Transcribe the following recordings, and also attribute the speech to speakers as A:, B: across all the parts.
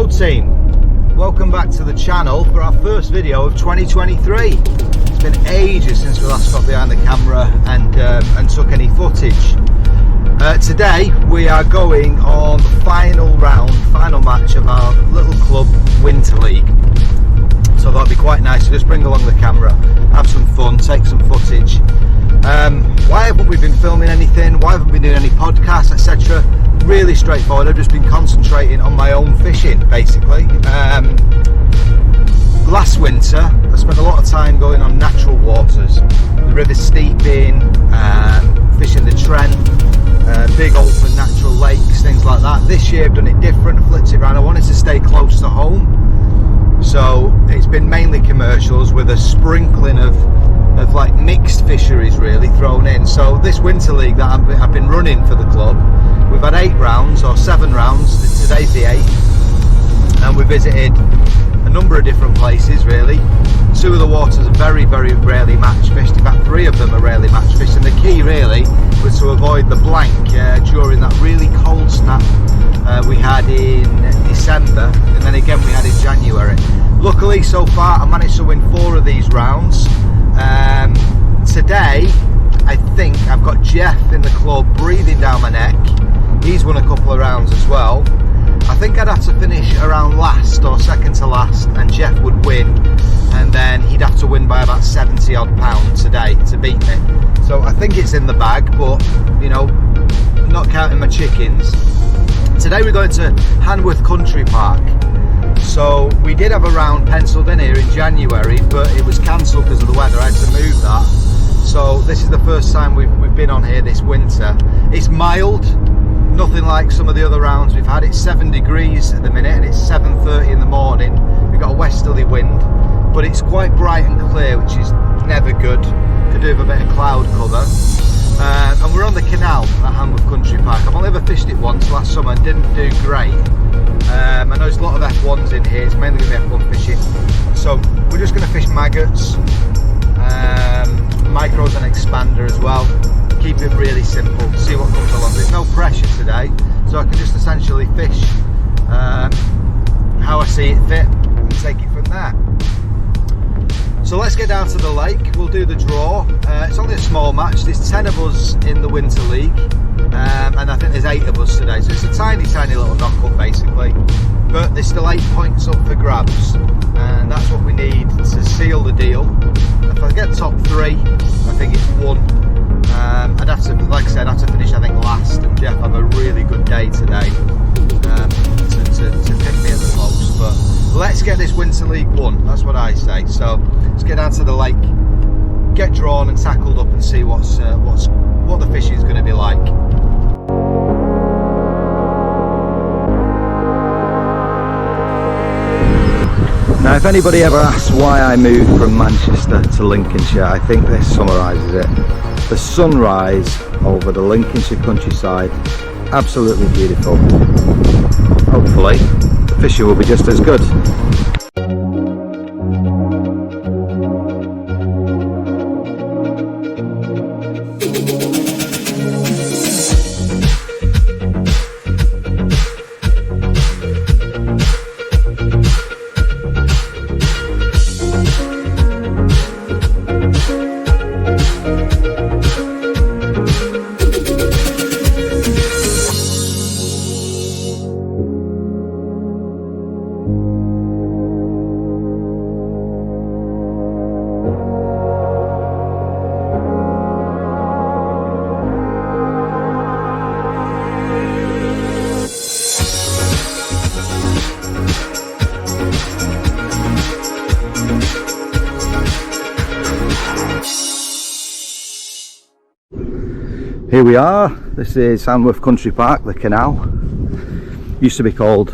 A: Hello team, welcome back to the channel for our first video of 2023. It's been ages since we last got behind the camera and took any footage. Today we are going on the final match of our little club Winter League. So that'll be quite nice to just bring along the camera, have some fun, take some footage. Why haven't we been filming anything? Why haven't we been doing any podcasts, etc.? Really straightforward. I've just been concentrating on my own fishing, basically. Last winter, I spent a lot of time going on natural waters, the river steeping, fishing the Trent, big open natural lakes, things like that. This year I've done it different, flipped it around. I wanted to stay close to home, so it's been mainly commercials with a sprinkling of like mixed fisheries really thrown in. So this Winter League that I've been running for the club, we've had 8 rounds or 7 rounds, today's the 8th, and we visited a number of different places really. 2 of the waters are very, very rarely match fished. In fact, 3 of them are rarely match fished, and the key really was to avoid the blank during that really cold snap we had in December, and then again we had in January. Luckily so far I managed to win 4 of these rounds. Today I think I've got Jeff in the club breathing down my neck. He's won a couple of rounds as well. I think I'd have to finish around last or second to last and Jeff would win, and then he'd have to win by about 70 odd pounds today to beat me. So I think it's in the bag, but you know, not counting my chickens. Today we're going to Hanworth Country Park. So we did have a round penciled in here in January, but it was cancelled because of the weather. I had to move that. So this is the first time we've been on here this winter. It's mild, nothing like some of the other rounds we've had. It's 7 degrees at the minute and it's 7:30 in the morning. We've got a westerly wind, but it's quite bright and clear, which is never good. Could do with a bit of cloud cover. And we're on the canal at Hanworth Country Park. I've only ever fished it once last summer and didn't do great. I know there's a lot of F1s in here, it's mainly going to be F1 fishing. So we're just going to fish maggots, micros and expander as well. Keep it really simple, see what comes along. There's no pressure today, so I can just essentially fish how I see it fit and take it from there. So let's get down to the lake, we'll do the draw. It's only a small match, there's 10 of us in the Winter League, and I think there's 8 of us today, so it's a tiny little knock-up basically, but there's still 8 points up for grabs, and that's what we need to seal the deal. If I get top 3, I think it's won. I'd have to, like I said, I'd have to finish I think last, and Jeff have a really good day today to pick me at the most, but let's get this Winter League won, that's what I say. So let's get down to the lake, get drawn and tackled up and see what the fishing is going to be like. Now if anybody ever asks why I moved from Manchester to Lincolnshire, I think this summarises it. The sunrise over the Lincolnshire countryside, absolutely beautiful. Hopefully the fishing will be just as good. Here we are, this is Hanworth Country Park, the canal. Used to be called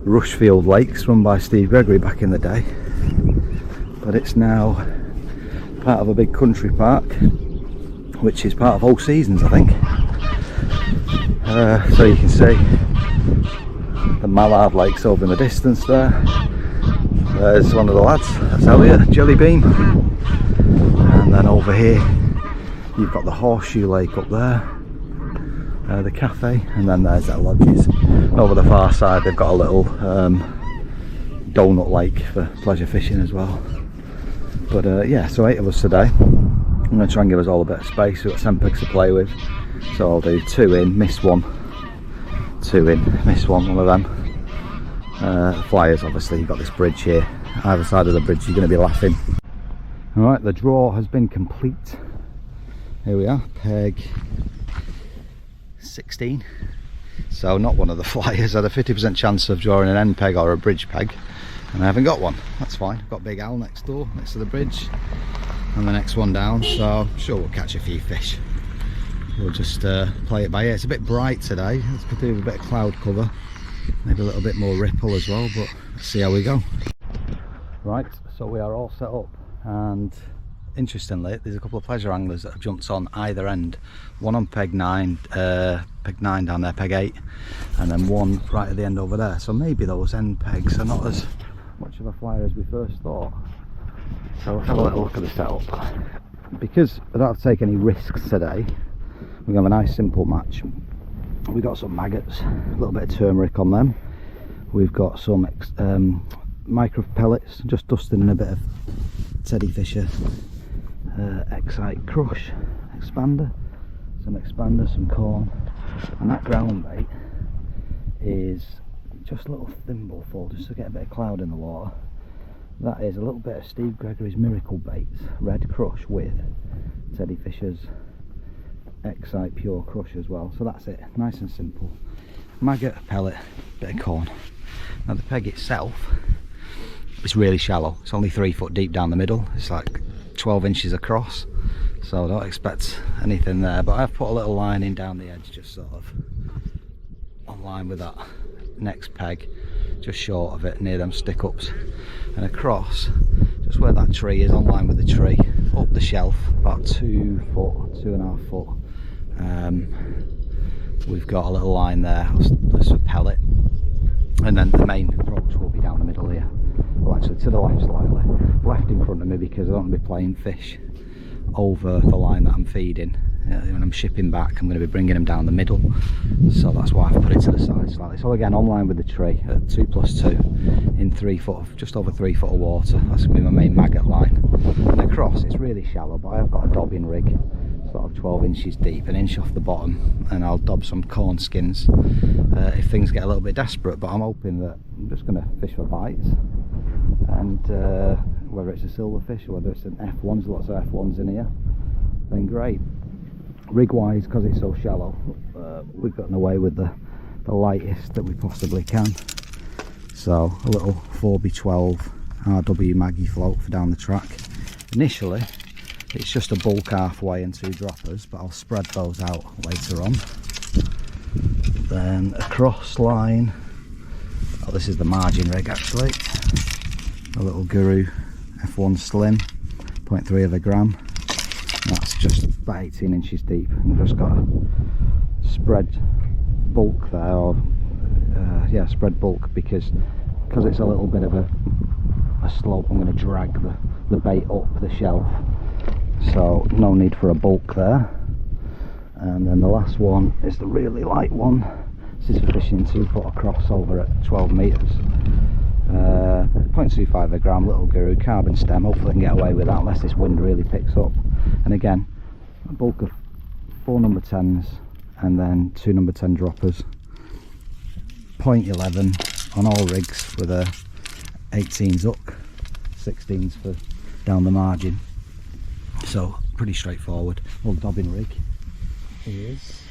A: Rushfield Lakes, run by Steve Gregory back in the day. But it's now part of a big country park, which is part of All Seasons I think. So you can see the Mallard Lakes over in the distance there. There's one of the lads, that's Elliot, Jelly Beam. And then over here you've got the Horseshoe Lake up there,
B: the cafe, and then there's their lodges. Over the far side they've got a little donut lake for pleasure fishing as well. But yeah, so 8 of us today. I'm going to try and give us all a bit of space. We've got 10 pigs to play with, so I'll do 2 in, miss 1, 2 in, miss 1, one of them. Flyers, obviously, you've got this bridge here. Either side of the bridge you're going to be laughing. Alright, the draw has been complete. Here we are, peg 16. So not one of the flyers. I had a 50% chance of drawing an end peg or a bridge peg, and I haven't got one. That's fine. I've got Big Al next door, next to the bridge, and the next one down, so I'm sure we'll catch a few fish. We'll just play it by ear. It's a bit bright today. It's could do with a bit of cloud cover, maybe a little bit more ripple as well, but let's see how we go. Right, so we are all set up, and interestingly there's a couple of pleasure anglers that have jumped on either end. One on peg 9 down there, peg 8, and then one right at the end over there. So maybe those end pegs are not as much of a flyer as we first thought. So let's have a little look at the setup. Because I don't have to take any risks today, we're going to have a nice simple match. We've got some maggots, a little bit of turmeric on them. We've got some micro pellets, just dusting in a bit of Teddy Fisher Excite Crush expander, some corn, and that ground bait is just a little thimbleful, just to get a bit of cloud in the water. That is a little bit of Steve Gregory's Miracle Baits Red Crush with Teddy Fisher's Excite Pure Crush as well. So that's it, nice and simple. Maggot, pellet, bit of corn. Now the peg itself, it's really shallow. It's only 3 foot deep down the middle. It's like 12 inches across, so I don't expect anything there, but I've put a little line in down the edge, just sort of on line with that next peg, just short of it, near them stick ups, and across just where that tree is, on line with the tree, up the shelf about 2 foot, 2.5 foot. We've got a little line there, that's a pellet, and then the main approach will be down the middle here. Well, actually to the left slightly, left in front of me, because I don't want to be playing fish over the line that I'm feeding. When I'm shipping back, I'm going to be bringing them down the middle, so that's why I've put it to the side slightly. So again, on line with the tree at 2 plus 2 in 3 foot of, just over 3 foot of water. That's going to be my main maggot line. And across, it's really shallow, but I've got a dobbing rig, sort of 12 inches deep, an inch off the bottom, and I'll dob some corn skins if things get a little bit desperate. But I'm hoping that I'm just going to fish for bites, and whether it's a silverfish or whether it's an F1, there's lots of F1s in here, then great. Rig wise, because it's so shallow, we've gotten away with the lightest that we possibly can. So a little 4B12 RW Maggie float for down the track. Initially it's just a bulk halfway and 2 droppers, but I'll spread those out later on. Then a cross line, oh, this is the margin rig actually, a little Guru F1 Slim, 0.3 of a gram. That's just about 18 inches deep, and I've just got a spread bulk there, or yeah, spread bulk, because it's a little bit of a slope. I'm going to drag the bait up the shelf, so no need for a bulk there. And then the last one is the really light one. This is for fishing 2 foot across over at 12 metres. 0.25 a gram, little Guru carbon stem. Hopefully I can get away with that unless this wind really picks up. And again, a bulk of 4 number 10s and then 2 number 10 droppers. 0.11 on all rigs with a 18s hook, 16s for down the margin. So pretty straightforward. Little dobbing rig is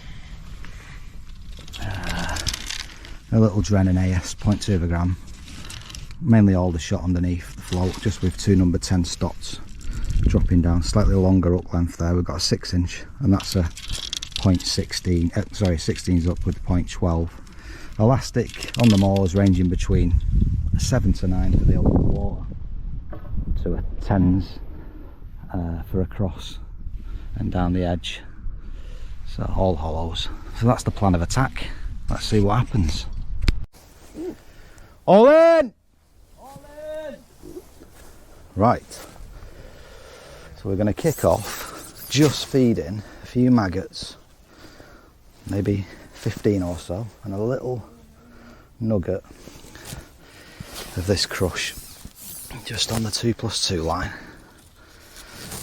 B: a little Drennan AS, 0.2 of a gram. Mainly all the shot underneath the float, just with 2 number 10 stops dropping down. Slightly longer hook length there. We've got a 6 inch, and that's a 0.16, sorry, 16's up with 0.12. Elastic on them all is ranging between a 7 to 9 for the open water to a 10s for a cross and down the edge. So all hollows. So that's the plan of attack. Let's see what happens. All in! All in! Right. So we're going to kick off just feeding a few maggots maybe 15 or so, and a little nugget of this crush just on the 2+2 line,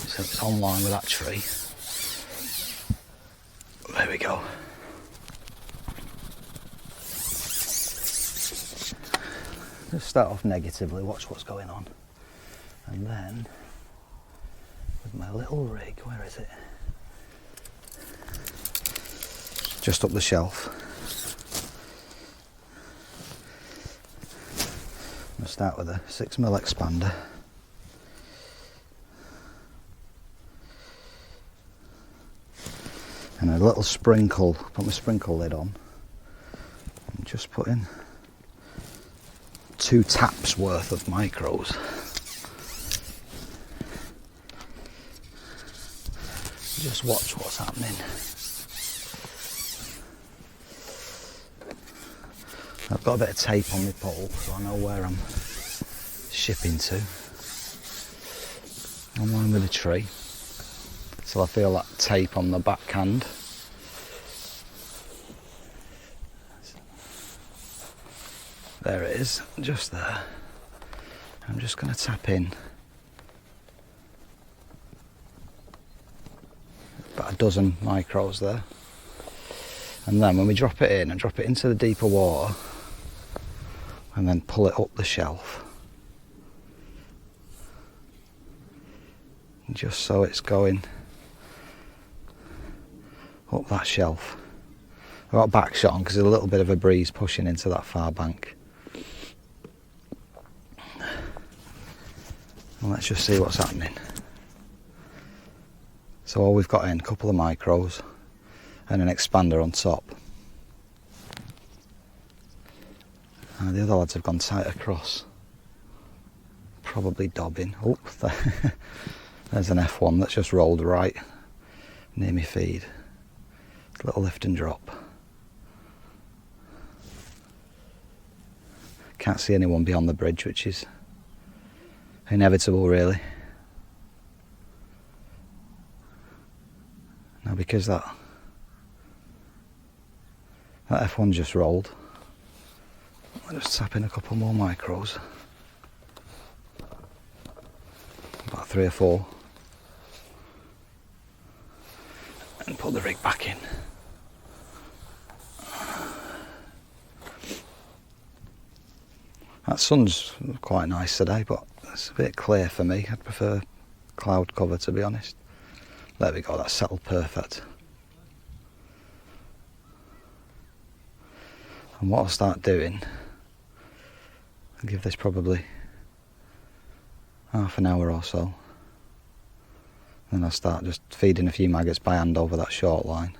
B: so it's on line with that tree. There we go. Just start off negatively, watch what's going on, and then with my little rig, where is it? Just up the shelf. I'm going to start with a 6mm expander. And a little sprinkle, put my sprinkle lid on. And just put in 2 taps worth of micros. Just watch what's happening. I've got a bit of tape on my pole, so I know where I'm shipping to. On line with the tree. So I feel that tape on the backhand. There it is, just there. I'm just going to tap in about a dozen micros there. And then when we drop it in, and drop it into the deeper water, and then pull it up the shelf. Just so it's going up that shelf. I've got a back shot on because there's a little bit of a breeze pushing into that far bank. And let's just see what's happening. So all we've got in, a couple of micros and an expander on top. And the other lads have gone tight across. Probably dobbing. Oh, there's an F1 that's just rolled right near me feed. Little lift and drop. Can't see anyone beyond the bridge, which is inevitable really. Now because that F1 just rolled, I'll just tap in a couple more micros. About 3 or 4. And put the rig back in. That sun's quite nice today, but it's a bit clear for me. I'd prefer cloud cover, to be honest. There we go, that's settled perfect. And what I'll start doing, I'll give this probably half an hour or so. Then I'll start just feeding a few maggots by hand over that short line.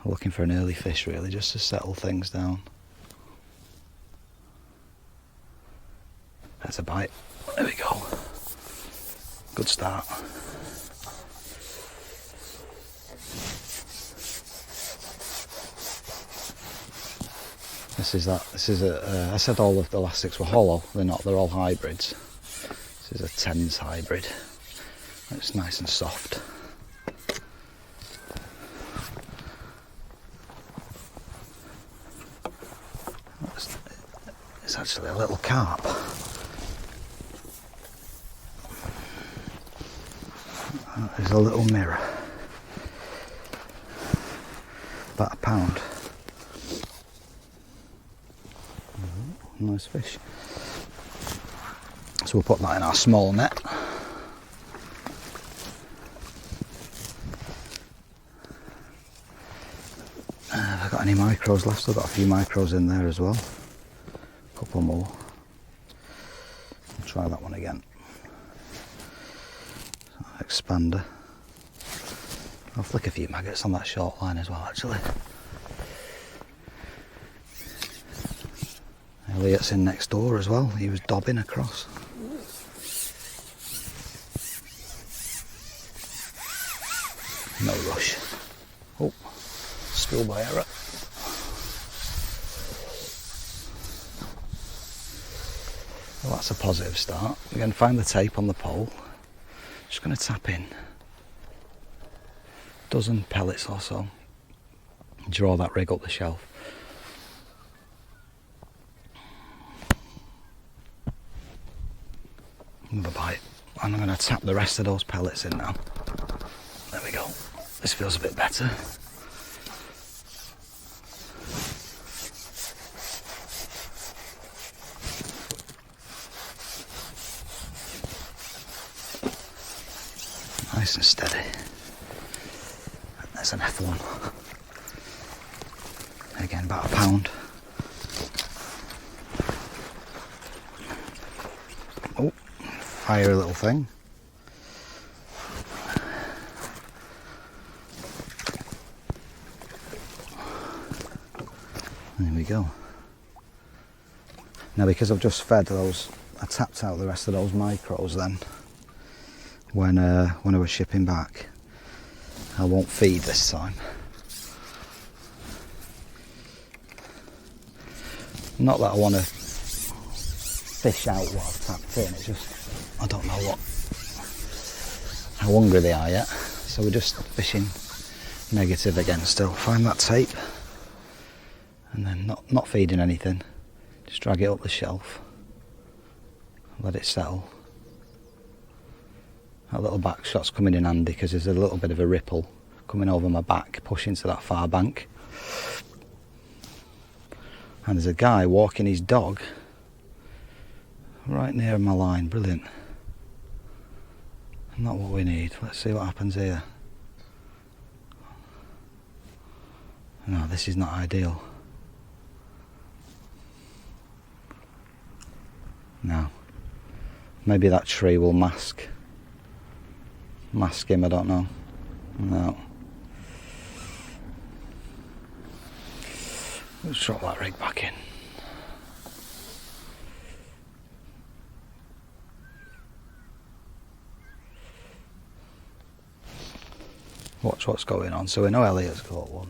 B: I'm looking for an early fish really, just to settle things down. That's a bite. There we go. Good start. This is a, I said all of the elastics were hollow, they're not, they're all hybrids. This is a TENS hybrid. It's nice and soft. It's actually a little carp. There's a little mirror. About a pound. Nice fish. So we'll put that in our small net. Have I got any micros left? Still got a few micros in there as well. A couple more. I'll try that one again. Expander. I'll flick a few maggots on that short line as well, actually. Elliot's in next door as well. He was dobbing across. No rush. Oh, spill by error. Well, that's a positive start. We're going to find the tape on the pole. Just going to tap in dozen pellets or so. Draw that rig up the shelf. Another bite. And I'm going to tap the rest of those pellets in now. There we go. This feels a bit better. Nice and steady. And there's an F1. Again, about a pound. Oh, fire a little thing. There we go. Now, because I've just fed those, I tapped out the rest of those micros then. When I was shipping back, I won't feed this time. Not that I want to fish out what I've tapped in, it's just I don't know how hungry they are yet, so we're just fishing negative again still. Find that tape and then not feeding anything, just drag it up the shelf, let it settle. That little back shot's coming in handy because there's a little bit of a ripple coming over my back, pushing to that far bank. And there's a guy walking his dog right near my line. Brilliant. Not what we need. Let's see what happens here. No, this is not ideal. No. Maybe that tree will mask him, I don't know. No. Let's drop that rig back in. Watch what's going on. So we know Elliot's got one.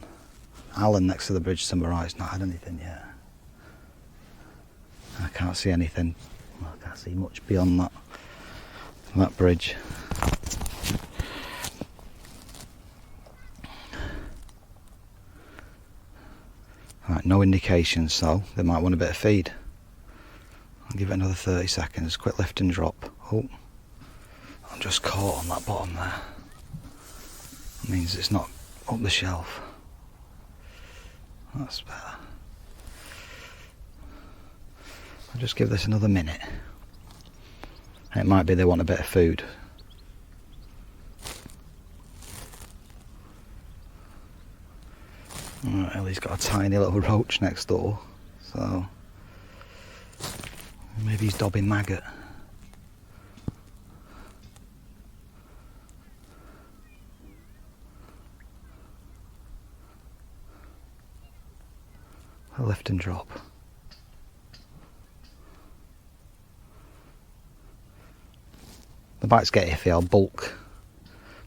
B: Alan next to the bridge to my right's not had anything yet. I can't see anything. Well, I can't see much beyond that bridge. Right, no indications, so they might want a bit of feed. I'll give it another 30 seconds, quick lift and drop. Oh, I'm just caught on that bottom there. That means it's not up the shelf. That's better. I'll just give this another minute. And it might be they want a bit of food. Right, Ellie's got a tiny little roach next door, so maybe he's dobbing maggot. A lift and drop. The bites get iffy, I'll bulk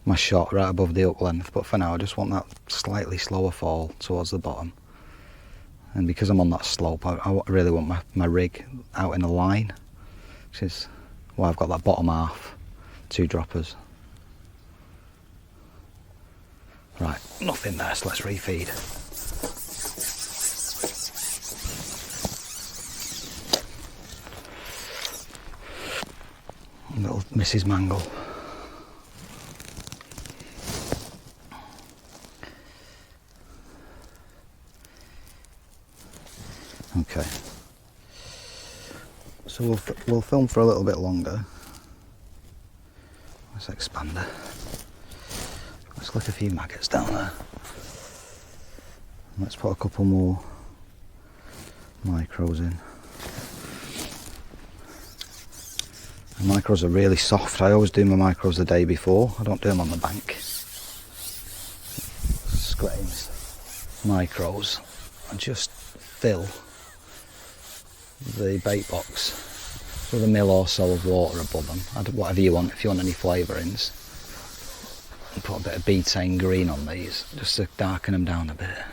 B: my shot right above the hook length, but for now I just want that slightly slower fall towards the bottom. And because I'm on that slope, I really want my rig out in a line, which is why I've got that bottom half, 2 droppers. Right, nothing there, so let's refeed. Little Mrs. Mangle. Okay, so we'll film for a little bit longer. Let's expand it. Let's click a few maggots down there. Let's put a couple more micros in. The micros are really soft. I always do my micros the day before. I don't do them on the bank. Scrames micros and just fill the bait box with a mil or so of water above them. Add whatever you want, if you want any flavourings. And put a bit of betaine green on these, just to darken them down a bit.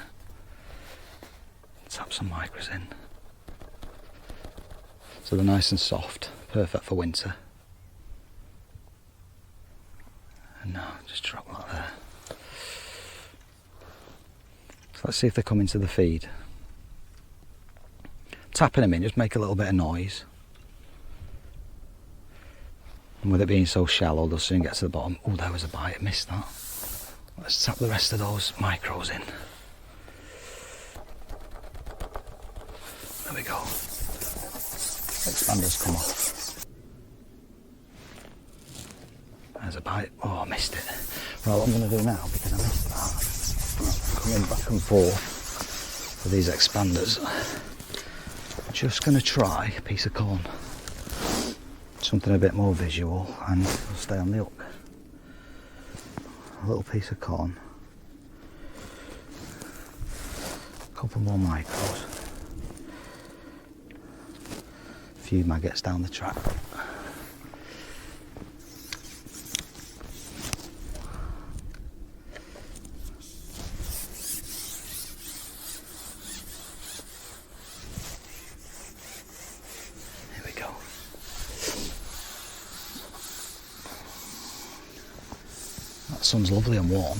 B: Tap some micros in. So they're nice and soft, perfect for winter. And now, just drop that there. So let's see if they come into the feed. Tapping them in, just make a little bit of noise. And with it being so shallow, they'll soon get to the bottom. Oh, there was a bite, I missed that. Let's tap the rest of those micros in. There we go. Expanders come off. There's a bite. Oh, I missed it. Right, what I'm going to do now, because I missed that, coming back and forth with these expanders, I'm just going to try a piece of corn. Something a bit more visual, and it'll stay on the hook. A little piece of corn. A couple more micros. A few maggots down the track. That sun's lovely and warm.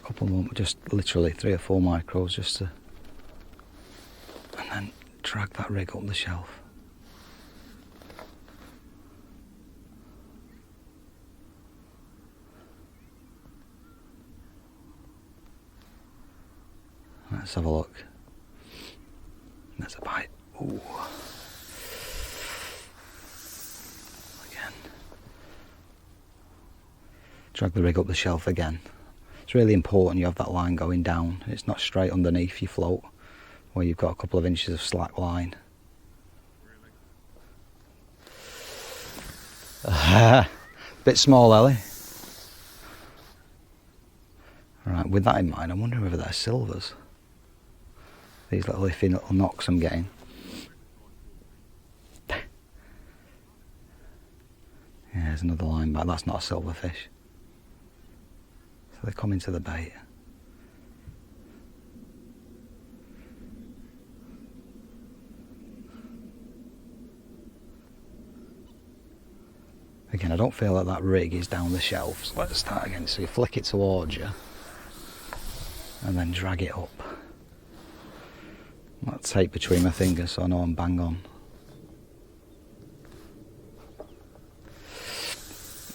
B: A couple more, just literally 3 or 4 micros just to, and then drag that rig up the shelf. Let's have a look. There's a bite. Ooh. Drag the rig up the shelf again. It's really important you have that line going down. It's not straight underneath your float where you've got a couple of inches of slack line. Bit small, Ellie. Right, with that in mind, I'm wondering whether they're silvers. These little iffy little knocks I'm getting. Yeah, there's another line back. That's not a silverfish. So they come into the bait. Again, I don't feel like that rig is down the shelf. So let's start again. So you flick it towards you and then drag it up. That tape between my fingers so I know I'm bang on.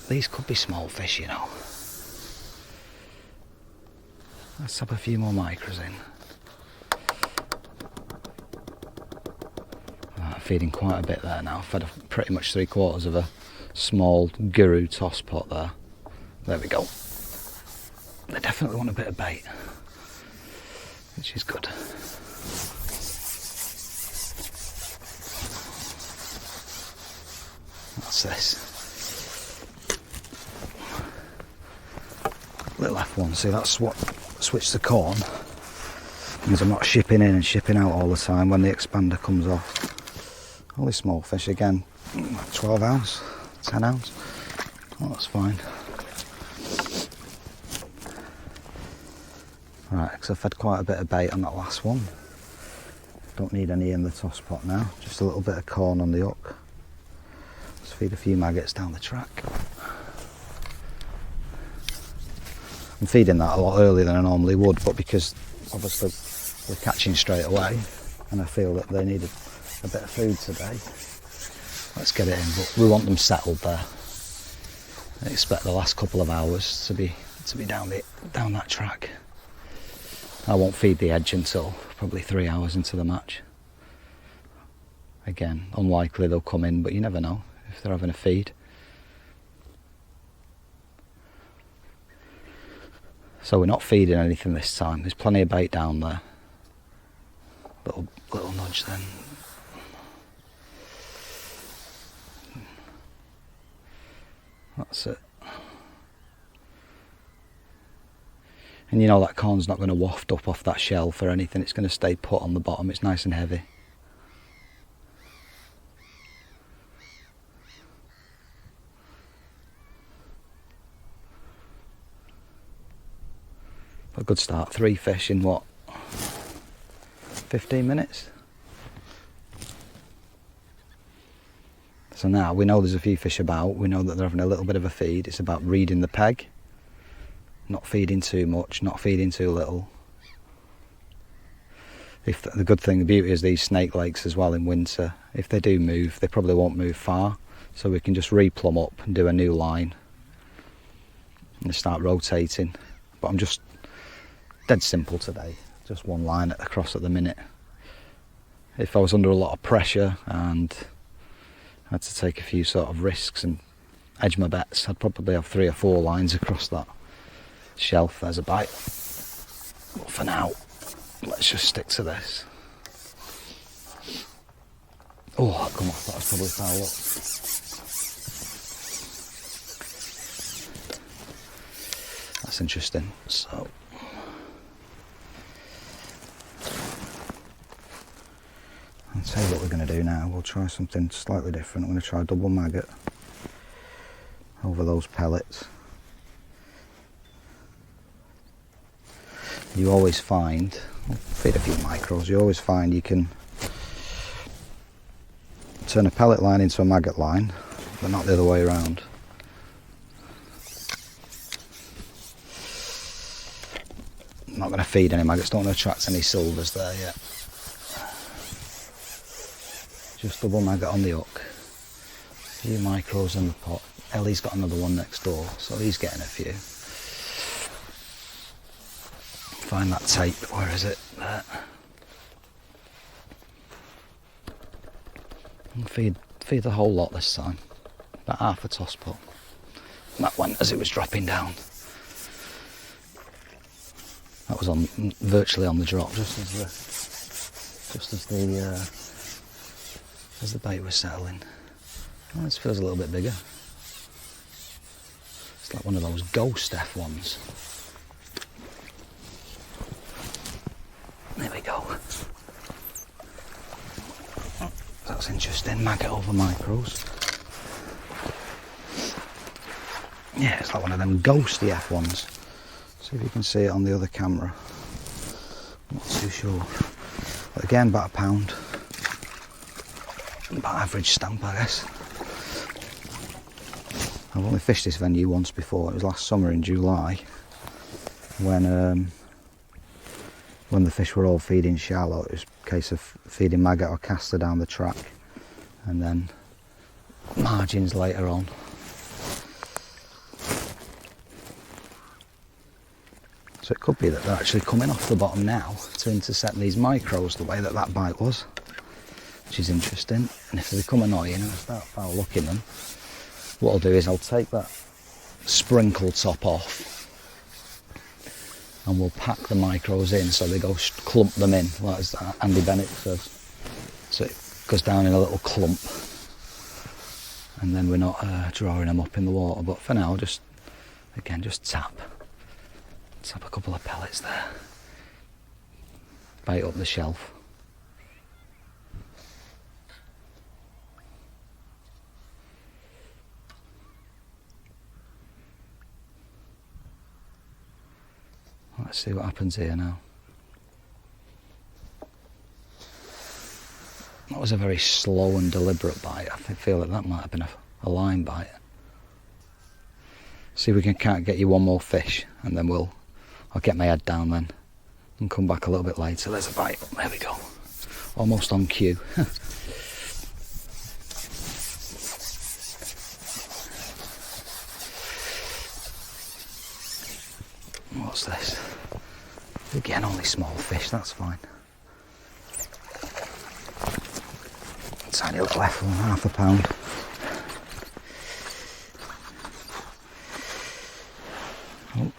B: These could be small fish, you know. Let's have a few more micros in. I'm feeding quite a bit there now. I've fed pretty much 3/4 of a small guru toss pot there. There we go. They definitely want a bit of bait, which is good. That's this. Little F1, see that's what switch the corn, because I'm not shipping in and shipping out all the time when the expander comes off. Only small fish again, 12 ounce, 10 ounce, oh, that's fine. Right, because I've fed quite a bit of bait on that last one. Don't need any in the toss pot now, just a little bit of corn on the hook. Let's feed a few maggots down the track. I'm feeding that a lot earlier than I normally would, but because obviously we're catching straight away and I feel that they needed a bit of food today, let's get it in. But we want them settled there. I expect the last couple of hours to be down that track. I won't feed the edge until probably 3 hours into the match. Again, unlikely they'll come in, but you never know if they're having a feed. So we're not feeding anything this time. There's plenty of bait down there. Little nudge then. That's it. And you know that corn's not going to waft up off that shelf or anything. It's going to stay put on the bottom. It's nice and heavy. A good start. 3 fish in what? 15 minutes? So now we know there's a few fish about. We know that they're having a little bit of a feed. It's about reading the peg. not feeding too much, not feeding too little. The good thing, the beauty is these snake lakes as well in winter, if they do move, they probably won't move far, so we can just replumb up and do a new line and start rotating. But I'm just dead simple today, just one line across at the minute. If I was under a lot of pressure and had to take a few sort of risks and edge my bets, I'd probably have 3 or 4 lines across that shelf. There's a bite, but for now let's just stick to this. Oh, that come off, that was probably foul up. That's interesting. So I'll tell you what we're going to do now. We'll try something slightly different. I'm going to try double maggot over those pellets. You always find, I'll feed a few micros, you always find you can turn a pellet line into a maggot line, but not the other way around. I'm not going to feed any maggots, don't want to attract any silvers there yet. Just double maggot on the hook, a few micros in the pot. Ellie's got another one next door, so he's getting a few. Find that tape, where is it? There. And feed the whole lot this time, about half a toss pot. And that went as it was dropping down. That was on virtually on the drop, just as the bait was settling. Oh, this feels a little bit bigger. It's like one of those ghost F1s. There we go. That's interesting. Maggot over micros. Yeah, it's like one of them ghosty F1s. See if you can see it on the other camera. Not too sure. But again, about a pound. About average stamp, I guess. I've only fished this venue once before. It was last summer in July, when the fish were all feeding shallow. It was a case of feeding maggot or caster down the track, and then margins later on. So it could be that they're actually coming off the bottom now to intercept these micros the way that that bite was, which is interesting. And if they become annoying and I start foul looking them, what I'll do is I'll take that sprinkle top off and we'll pack the micros in so they go clump them in, like as Andy Bennett says. So it goes down in a little clump, and then we're not drawing them up in the water. But for now, just tap a couple of pellets there, bait up the shelf. Let's see what happens here now. That was a very slow and deliberate bite. I feel that that might have been a line bite. See if we can't get you one more fish, and then I'll get my head down then and come back a little bit later. There's a bite. There we go. Almost on cue. What's this? Again, only small fish, that's fine. Tiny little F1, half a pound. Oh,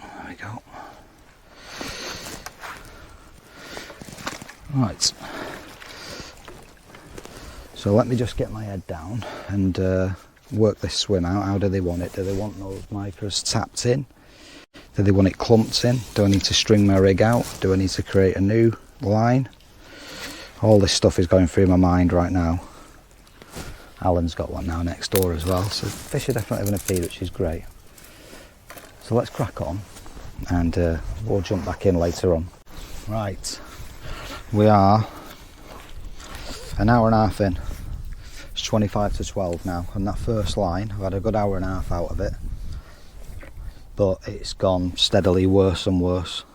B: there we go. Right. So let me just get my head down and work this swim out. How do they want it? Do they want those micros tapped in? Do they want it clumped in? Do I need to string my rig out? Do I need to create a new line? All this stuff is going through my mind right now. Alan's got one now next door as well, so fish are definitely going to feed, which is great. So let's crack on, and we'll jump back in later on. Right, we are an hour and a half in. It's 25 to 12 now, and that first line, I've had a good hour and a half out of it, but it's gone steadily worse and worse.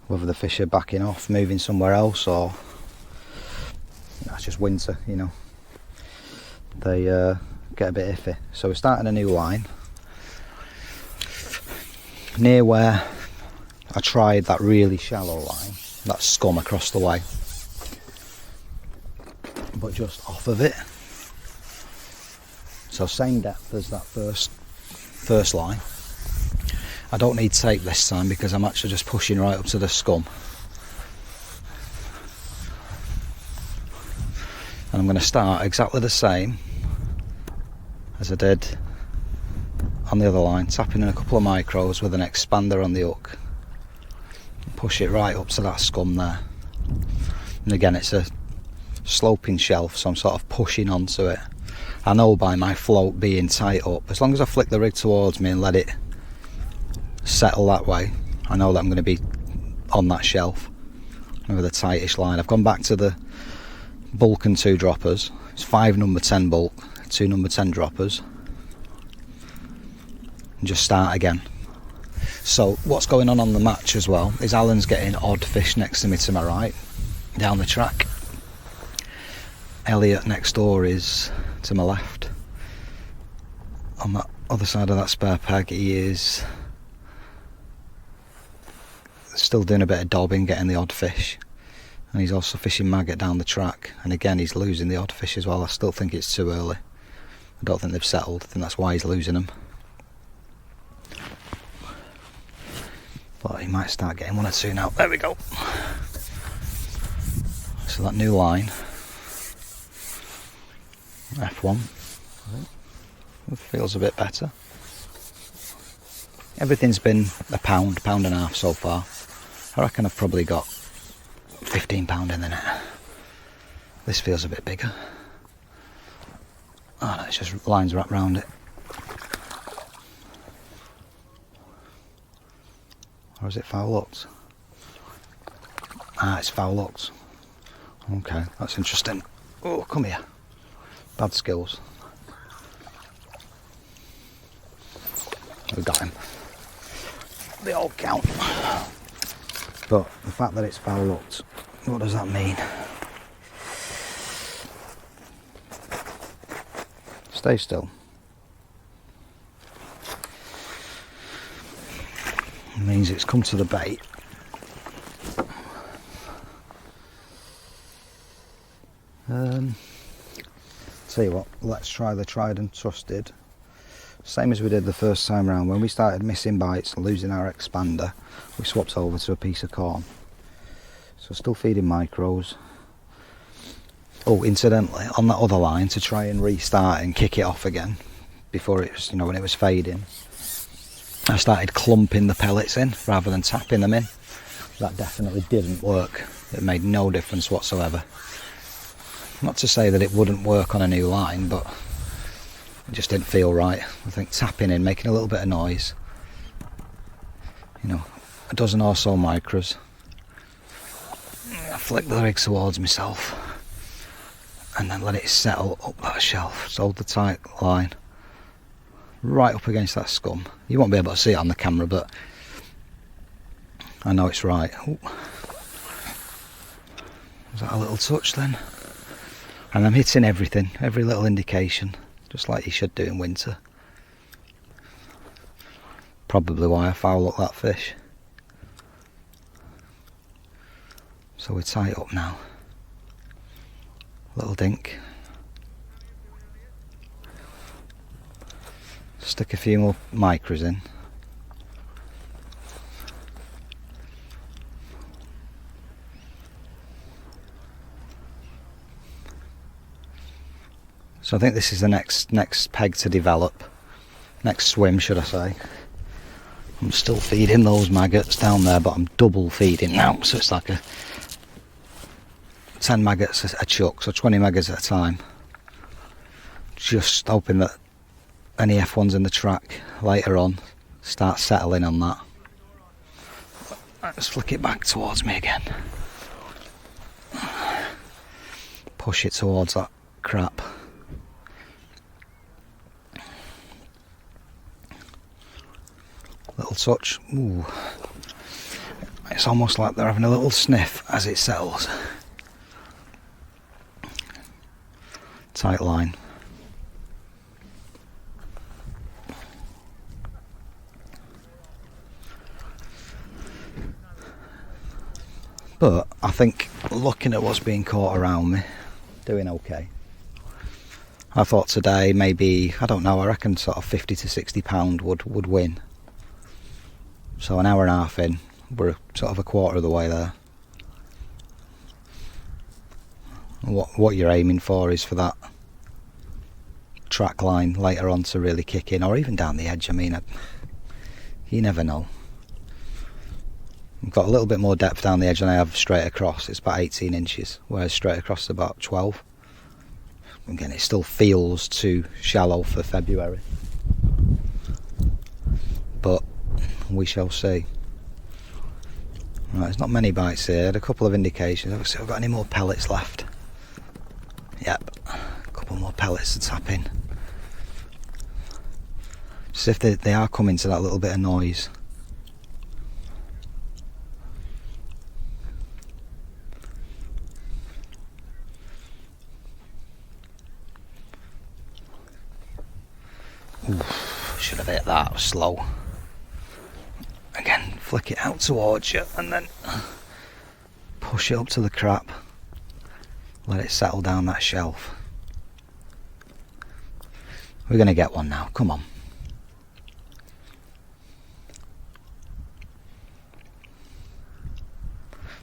B: Whether the fish are backing off, moving somewhere else, or that's just winter, you know. They get a bit iffy. So we're starting a new line near where I tried that really shallow line, that scum across the way, but just off of it. So same depth as that first line. I don't need tape this time because I'm actually just pushing right up to the scum. And I'm going to start exactly the same as I did on the other line, tapping in a couple of micros with an expander on the hook. Push it right up to that scum there. And again, it's a sloping shelf, so I'm sort of pushing onto it. I know by my float being tight up, as long as I flick the rig towards me and let it settle that way, I know that I'm going to be on that shelf with a tightish line. I've gone back to the bulk and 2 droppers. It's 5 number 10 bulk, 2 number 10 droppers, and just start again. So what's going on the match as well is Alan's getting odd fish next to me to my right down the track. Elliot next door is to my left. On that other side of that spare peg, he is still doing a bit of dobbing, getting the odd fish, and he's also fishing maggot down the track, and again he's losing the odd fish as well. I still think it's too early. I don't think they've settled. I think that's why he's losing them, but he might start getting 1 or 2 now. There we go. So that new line, F1, I think, it feels a bit better. Everything's been a pound and a half so far. I reckon I've probably got 15 pound in the net. This feels a bit bigger. Oh no, it's just lines wrapped around it. Or is it foul hooked? Ah, it's foul hooked. Okay, that's interesting. Oh, come here. Bad skills. We got him. They all count. But the fact that it's foul hooked, what does that mean? Stay still. It means it's come to the bait. Tell you what, let's try the tried and trusted. Same as we did the first time round. When we started missing bites and losing our expander, we swapped over to a piece of corn. So still feeding micros. Oh, incidentally, on that other line, to try and restart and kick it off again before it was, you know, when it was fading, I started clumping the pellets in rather than tapping them in. That definitely didn't work. It made no difference whatsoever. Not to say that it wouldn't work on a new line, but it just didn't feel right. I think tapping in, making a little bit of noise, you know, a dozen or so micros. I flick the rig towards myself and then let it settle up that shelf. Just hold the tight line right up against that scum. You won't be able to see it on the camera, but I know it's right. Ooh. Was that a little touch then? And I'm hitting everything, every little indication, just like you should do in winter. Probably why I foul hooked that fish. So we're tight up now. Little dink. Stick a few more micros in. So I think this is the next peg to develop. Next swim, should I say. I'm still feeding those maggots down there, but I'm double feeding now, so it's like a 10 maggots a chuck, so 20 maggots at a time. Just hoping that any F1s in the track later on start settling on that. Let's flick it back towards me again. Push it towards that crap. Little touch. Ooh. It's almost like they're having a little sniff as it settles. Tight line. But I think looking at what's being caught around me, doing okay. I thought today maybe, I don't know, I reckon sort of 50 to 60 pound would win. So an hour and a half in, we're sort of a quarter of the way there. What you're aiming for is for that track line later on to really kick in, or even down the edge. I mean, you never know. I've got a little bit more depth down the edge than I have straight across. It's about 18 inches, whereas straight across is about 12. Again, it still feels too shallow for February, but we shall see. Right, there's not many bites here. I had a couple of indications. Let's see if I've got any more pellets left. Yep, a couple more pellets to tap in. Just if they are coming to that little bit of noise. Oof, should have hit that slow. Again, flick it out towards you and then push it up to the crap. Let it settle down that shelf. We're going to get one now, come on.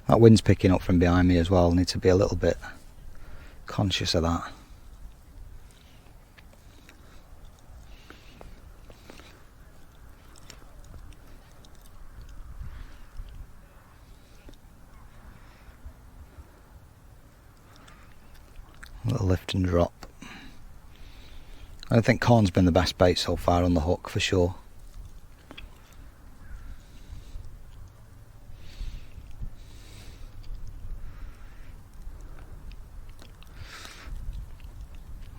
B: That wind's picking up from behind me as well. I need to be a little bit conscious of that. Little lift and drop. I think corn's been the best bait so far on the hook for sure.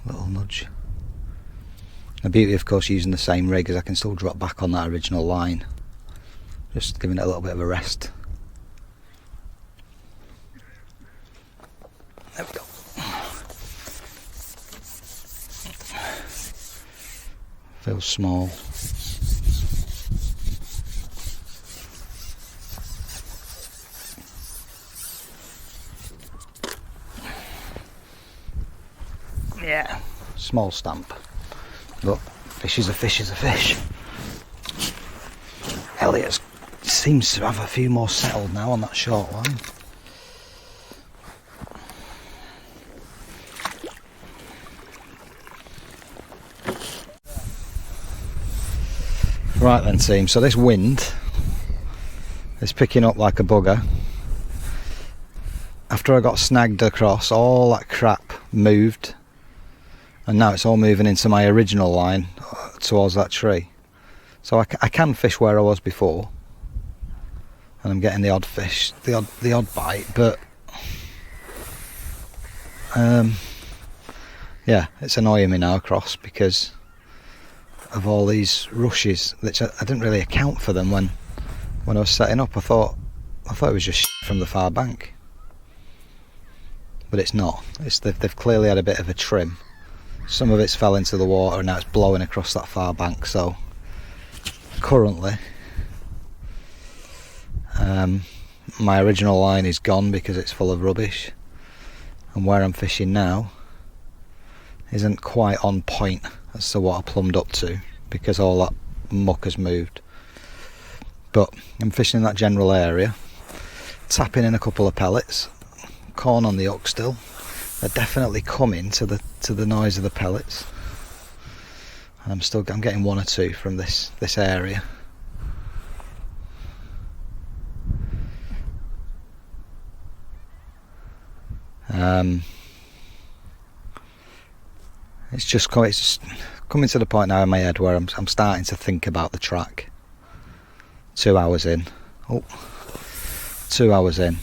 B: Little nudge. The beauty of course using the same rig is I can still drop back on that original line. Just giving it a little bit of a rest. There we go. Feels small. Yeah, small stamp. But fish is a fish is a fish. Elliot seems to have a few more settled now on that short line. Right then team, so this wind is picking up like a bugger. After I got snagged across, all that crap moved and now it's all moving into my original line towards that tree. So I can fish where I was before and I'm getting the odd fish, the odd bite, but yeah, it's annoying me now across because of all these rushes, which I didn't really account for them when I was setting up. I thought it was just from the far bank, but it's not. They've clearly had a bit of a trim. Some of it's fell into the water and now it's blowing across that far bank. So currently my original line is gone because it's full of rubbish, and where I'm fishing now isn't quite on point as to what I plumbed up to because all that muck has moved. But I'm fishing in that general area, tapping in a couple of pellets, corn on the hook still. They're definitely coming to the noise of the pellets, and I'm getting one or two from this area. It's just coming to the point now in my head where I'm starting to think about the track. 2 hours in. Oh, 2 hours in.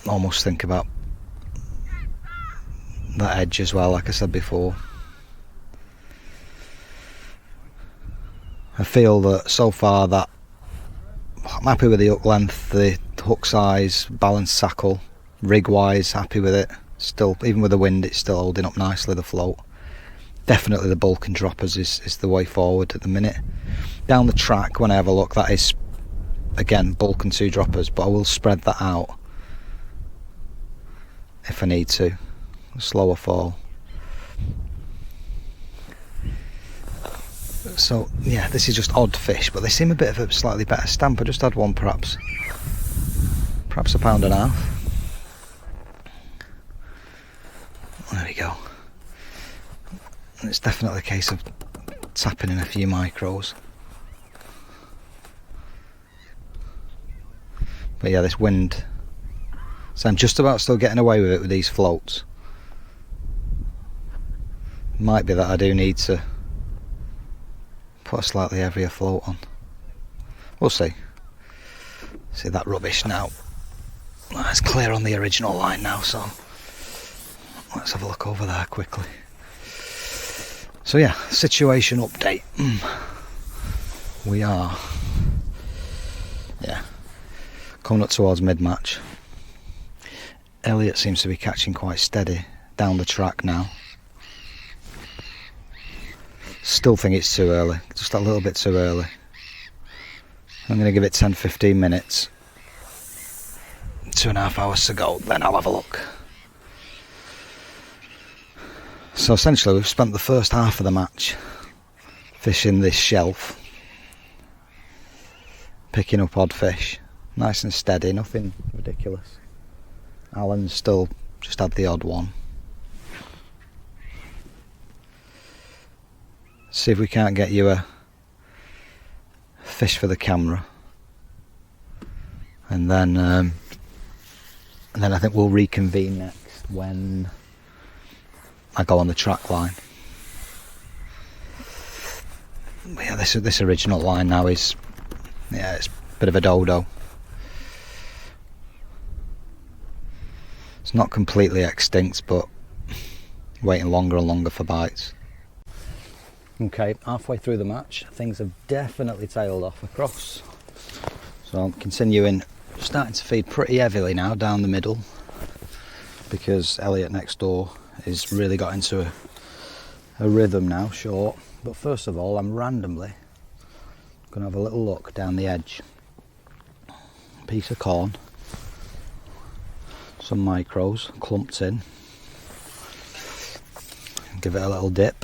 B: Almost think about that edge as well, like I said before. I feel that so far that I'm happy with the hook length, the hook size, balanced tackle, rig wise happy with it. Still, even with the wind, it's still holding up nicely, the float. Definitely the bulk and droppers is the way forward at the minute. Down the track, when I have a look, that is again bulk and 2 droppers, but I will spread that out if I need to. Slower fall. So yeah, this is just odd fish, but they seem a bit of a slightly better stamp. I just had one, perhaps a pound and a half. There we go. And it's definitely a case of tapping in a few micros. But yeah, this wind, so I'm just about still getting away with it with these floats. Might be that I do need to put a slightly heavier float on. We'll see. See that rubbish now. It's clear on the original line now, so let's have a look over there quickly. So yeah, situation update. We are, yeah, coming up towards mid-match. Elliot seems to be catching quite steady down the track now. Still think it's too early, just a little bit too early. I'm going to give it 10-15 minutes. 2.5 hours to go, then I'll have a look. So essentially we've spent the first half of the match fishing this shelf, picking up odd fish, nice and steady, nothing ridiculous. Alan's still just had the odd one. See if we can't get you a fish for the camera, and then I think we'll reconvene next when I go on the track line. But yeah, this original line now is, yeah, it's a bit of a dodo. It's not completely extinct, but waiting longer and longer for bites. Okay, halfway through the match, things have definitely tailed off across. So I'm continuing, starting to feed pretty heavily now down the middle, because Elliot next door has really got into a rhythm now, short. But first of all, I'm randomly going to have a little look down the edge. Piece of corn, some micros clumped in. Give it a little dip.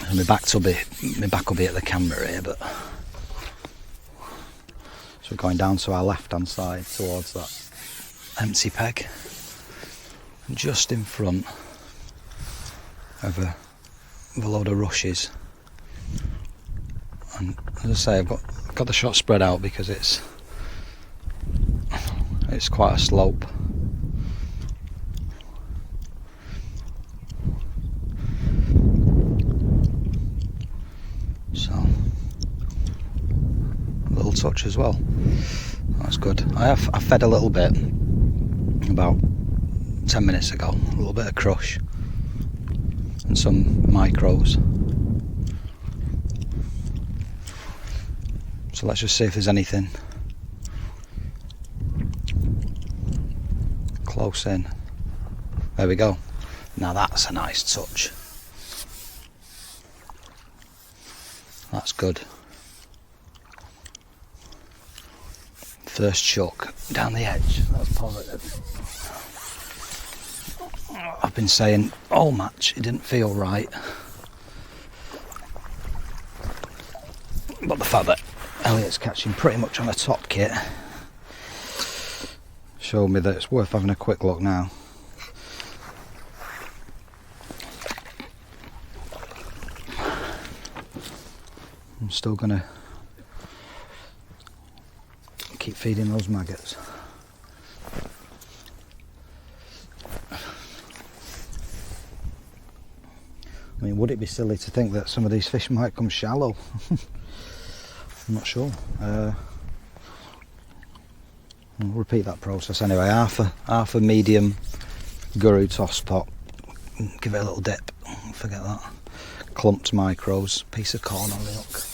B: And my back will be at the camera here, but so we're going down to our left hand side towards that empty peg, and just in front of a load of rushes. And as I say, I've got the shot spread out because it's quite a slope. So a little touch as well. That's good. I fed a little bit about 10 minutes ago, a little bit of crush and some micros. So let's just see if there's anything close in. There we go. Now that's a nice touch. That's good. First chuck down the edge. That's positive. I've been saying all match it didn't feel right, but the fact that Elliot's catching pretty much on a top kit showed me that it's worth having a quick look now. I'm still gonna keep feeding those maggots. I mean, would it be silly to think that some of these fish might come shallow? I'm not sure. We'll repeat that process anyway. Half a medium guru toss pot. Give it a little dip. Forget that. Clumped micros. Piece of corn on the hook.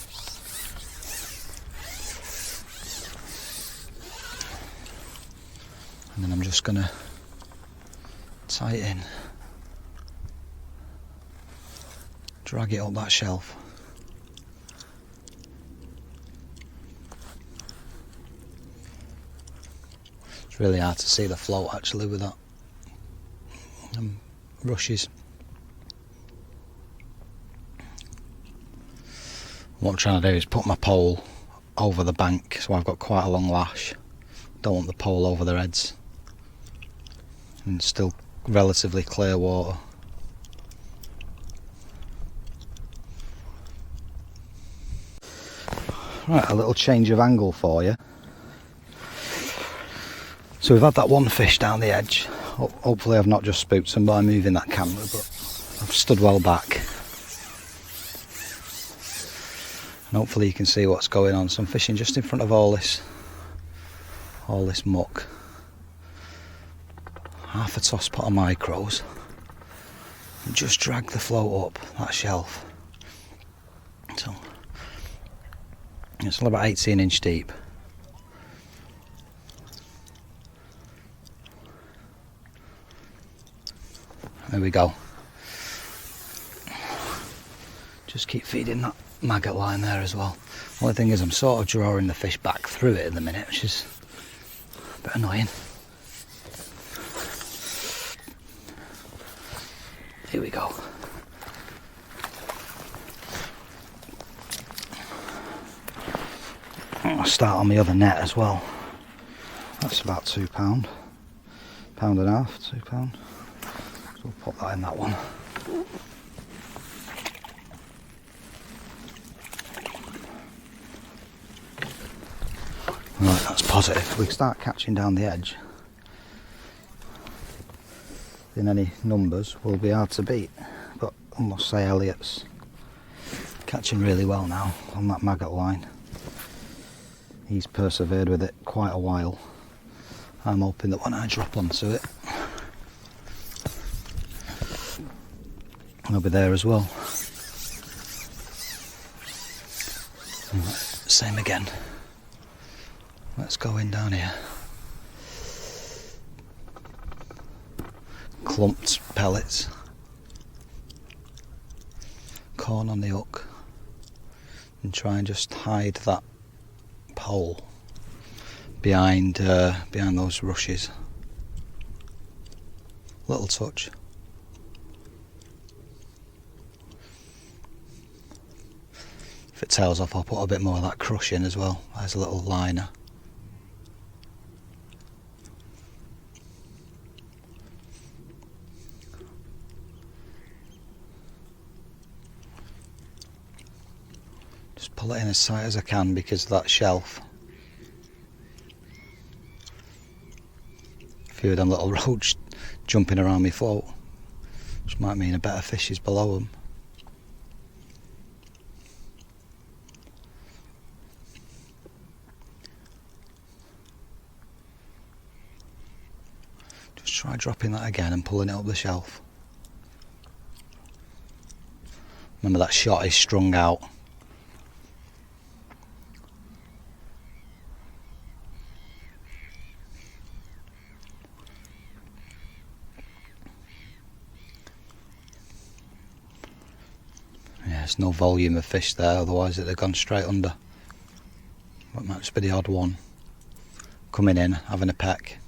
B: And then I'm just gonna tie it in. Drag it up that shelf. It's really hard to see the float actually with that rushes. What I'm trying to do is put my pole over the bank, so I've got quite a long lash. Don't want the pole over their heads. And still relatively clear water. Right, a little change of angle for you. So we've had that one fish down the edge. Hopefully I've not just spooked them by moving that camera, but I've stood well back. And hopefully you can see what's going on. So I'm fishing just in front of all this muck. Half a toss pot of micros. And just drag the float up that shelf. So it's all about 18 inch deep. There we go. Just keep feeding that maggot line there as well. Only thing is I'm sort of drawing the fish back through it at the minute, which is a bit annoying. Here we go. I'll start on the other net as well. That's about £2. £1.5, £2. So we'll pop that in that one. Right, that's positive. If we start catching down the edge, in any numbers will be hard to beat. But I must say Elliot's catching really well now on that maggot line. He's persevered with it quite a while. I'm hoping that when I drop onto it, I'll be there as well. Right, same again. Let's go in down here. Clumped pellets. Corn on the hook. And try and just hide that pole behind those rushes. Little touch. If it tails off, I'll put a bit more of that crush in as well. There's a little liner. Just pull it in as tight as I can because of that shelf. A few of them little roach jumping around my float, which might mean a better fish is below them. Just try dropping that again and pulling it up the shelf. Remember that shot is strung out. There's no volume of fish there, otherwise it'd have gone straight under. But it might just be the odd one coming in, having a peck.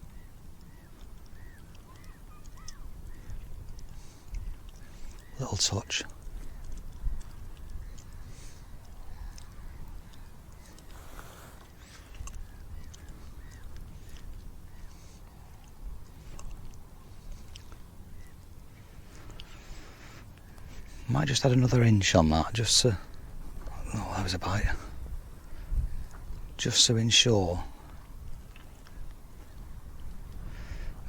B: Little touch. Might just add another inch on that, just to... Oh, that was a bite. Just to ensure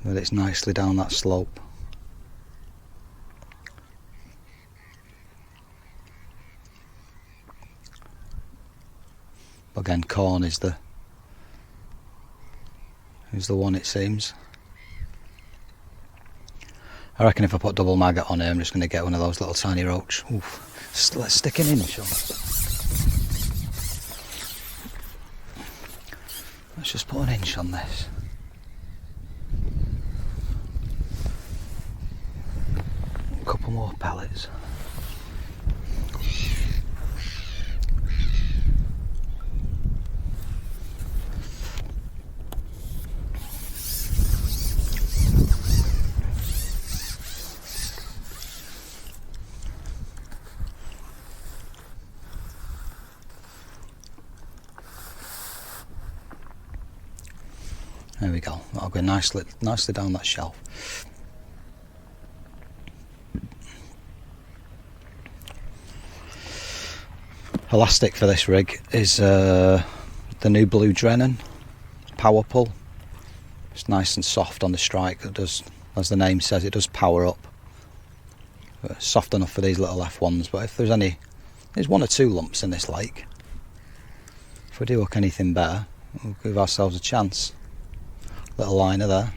B: that it's nicely down that slope. Again, corn is the is the one, it seems. I reckon if I put double maggot on here, I'm just going to get one of those little tiny roach. Oof. Let's stick an inch on. Let's just put an inch on this. A couple more pellets. There we go, that'll go nicely down that shelf. Elastic for this rig is the new Blue Drennan power pull. It's nice and soft on the strike. It does, as the name says, it does power up. Soft enough for these little F1s, but if there's one or two lumps in this lake, if we do hook anything better, we'll give ourselves a chance. Little liner there,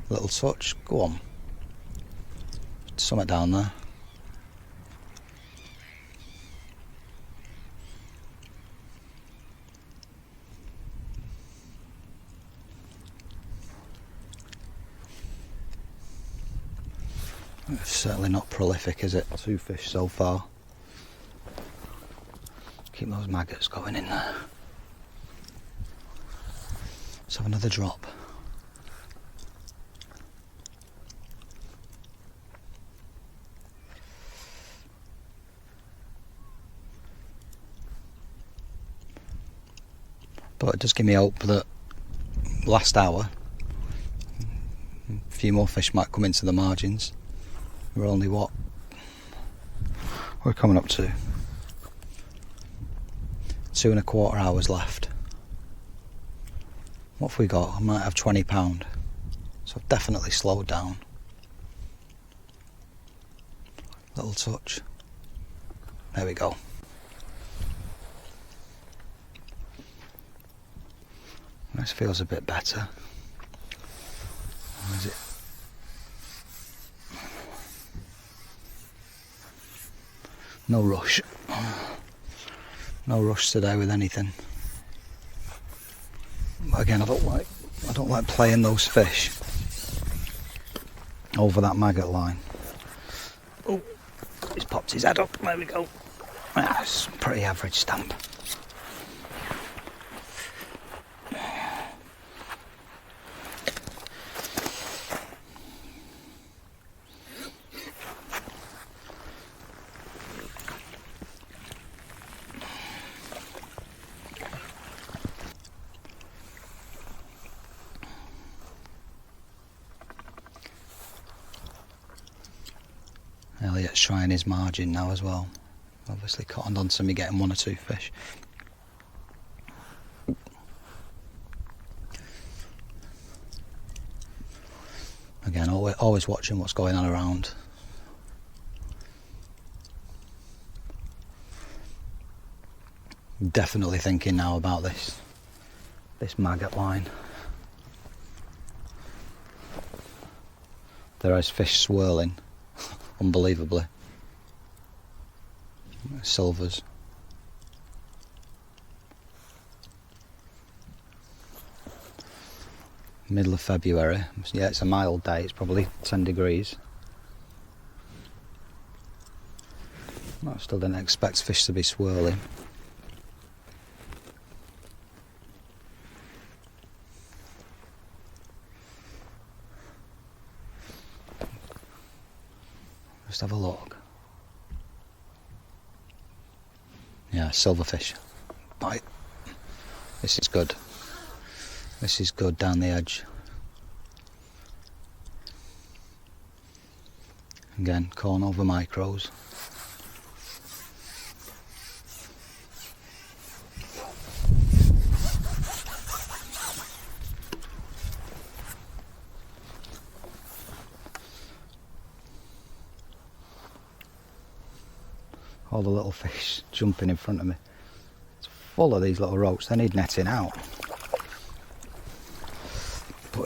B: little touch, go on, something down there. It's certainly not prolific, is it? 2 fish so far. Keep those maggots going in there. Let's have another drop. But it does give me hope that last hour a few more fish might come into the margins. We're only what? We're coming up to 2¼ hours left. What have we got? I might have £20, so I've definitely slowed down. Little touch. There we go. This feels a bit better. Or is it? No rush. No rush today with anything. But again, I don't like playing those fish over that maggot line. Oh, he's popped his head up. There we go. That's a pretty average stamp. Elliot's trying his margin now as well. Obviously cottoned on to me getting 1 or 2 fish. Again, always watching what's going on around. Definitely thinking now about this maggot line. There is fish swirling. Unbelievably. Silvers. Middle of February. Yeah, it's a mild day. It's probably 10 degrees. I still didn't expect fish to be swirling. Just have a look. Yeah, silverfish. Bite. This is good. This is good down the edge. Again, corn over micros. All the little fish jumping in front of me. It's full of these little roach. They need netting out.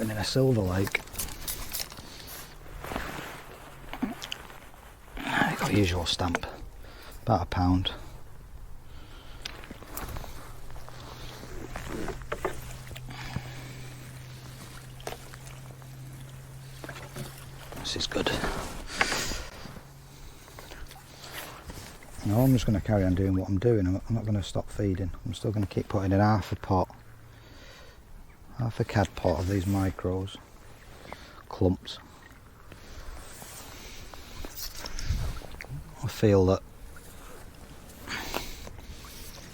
B: swimming in a silver lake. Got usual stamp, about £1. This is good. No, I'm just going to carry on doing what I'm doing. I'm not going to stop feeding. I'm still going to keep putting in half a cad pot of these micros, clumps. I feel that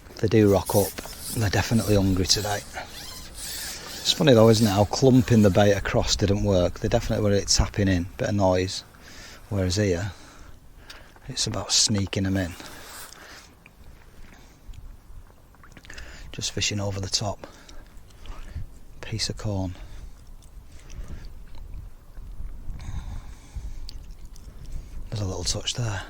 B: if they do rock up, they're definitely hungry today. It's funny though, isn't it, how clumping the bait across didn't work. They definitely were tapping in, bit of noise, whereas here it's about sneaking them in. Just fishing over the top. Piece of corn. There's a little touch there.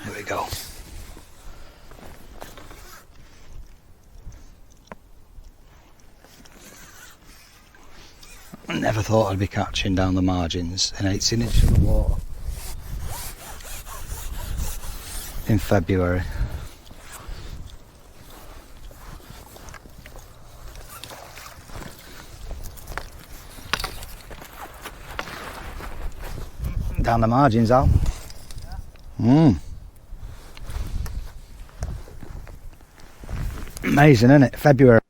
B: Here we go. I never thought I'd be catching down the margins in 18 inches of water in February. Down the margins, Al. Amazing, isn't it? February.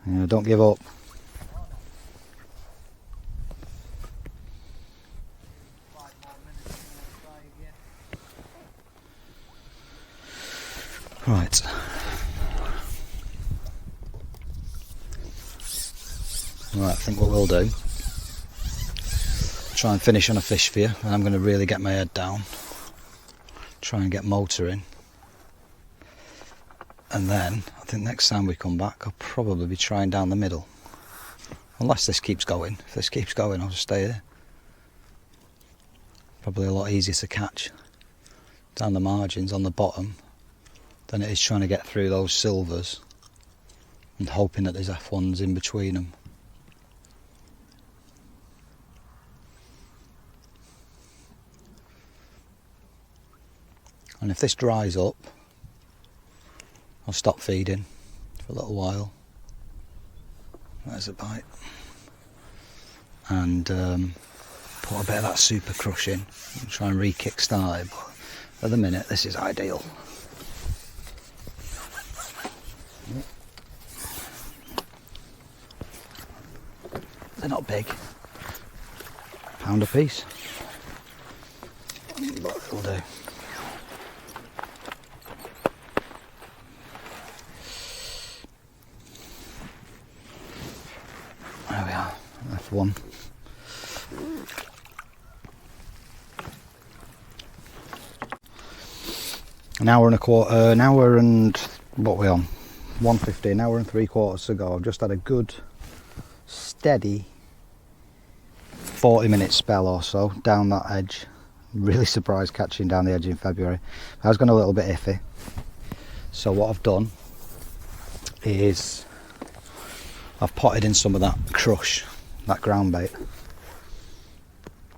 B: Yeah, don't give up. Right. Right, I think what we'll do, try and finish on a fish for you, and I'm going to really get my head down, try and get motoring, and then I think next time we come back I'll probably be trying down the middle, unless this keeps going. If this keeps going I'll just stay here. Probably a lot easier to catch down the margins on the bottom than it is trying to get through those silvers and hoping that there's F1s in between them. And if this dries up, I'll stop feeding for a little while. There's a bite. And put a bit of that super crush in and try and re-kickstart it. But at the minute, this is ideal. They're not big. £1 a piece. But it'll do. There we are, F1. An hour and a quarter, an hour and, what are we on? 1:50, an hour and 3/4 to go. I've just had a good, steady 40-minute spell or so down that edge. Really surprised catching down the edge in February. I was going a little bit iffy. So what I've done is I've potted in some of that crush, that ground bait,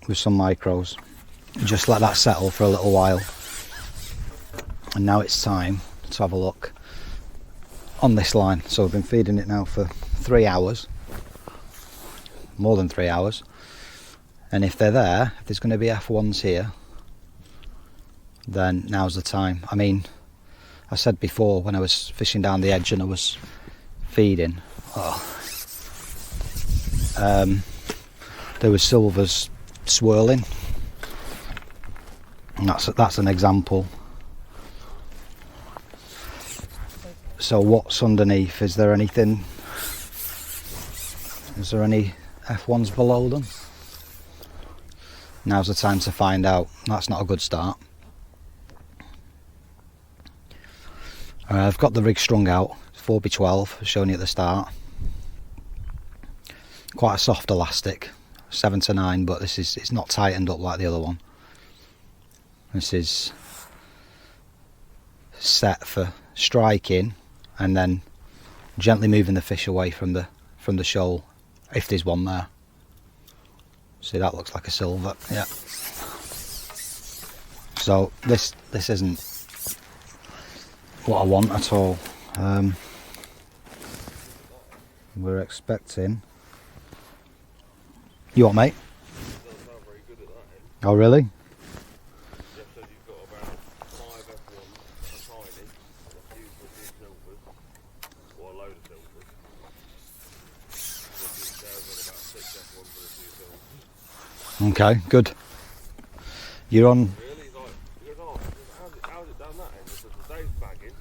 B: with some micros. Just let that settle for a little while. And now it's time to have a look on this line. So I've been feeding it now for 3 hours, more than 3 hours. And if they're there, if there's going to be F1s here, then now's the time. I mean, I said before when I was fishing down the edge and I was feeding, there was silvers swirling, and that's an example. So what's underneath? Is there anything? Is there any F1s below them? Now's the time to find out. That's not a good start. I've got the rig strung out, 4x12, showing you at the start. Quite a soft elastic, 7 to 9, but it's not tightened up like the other one. This is set for striking and then gently moving the fish away from the shoal if there's one there. See, that looks like a silver. Yeah. So this isn't what I want at all. We're expecting. You what, mate? Oh, really? Okay, good. You're on.
C: Really? He goes, oh, how's it done that end? Because Dave's bagging,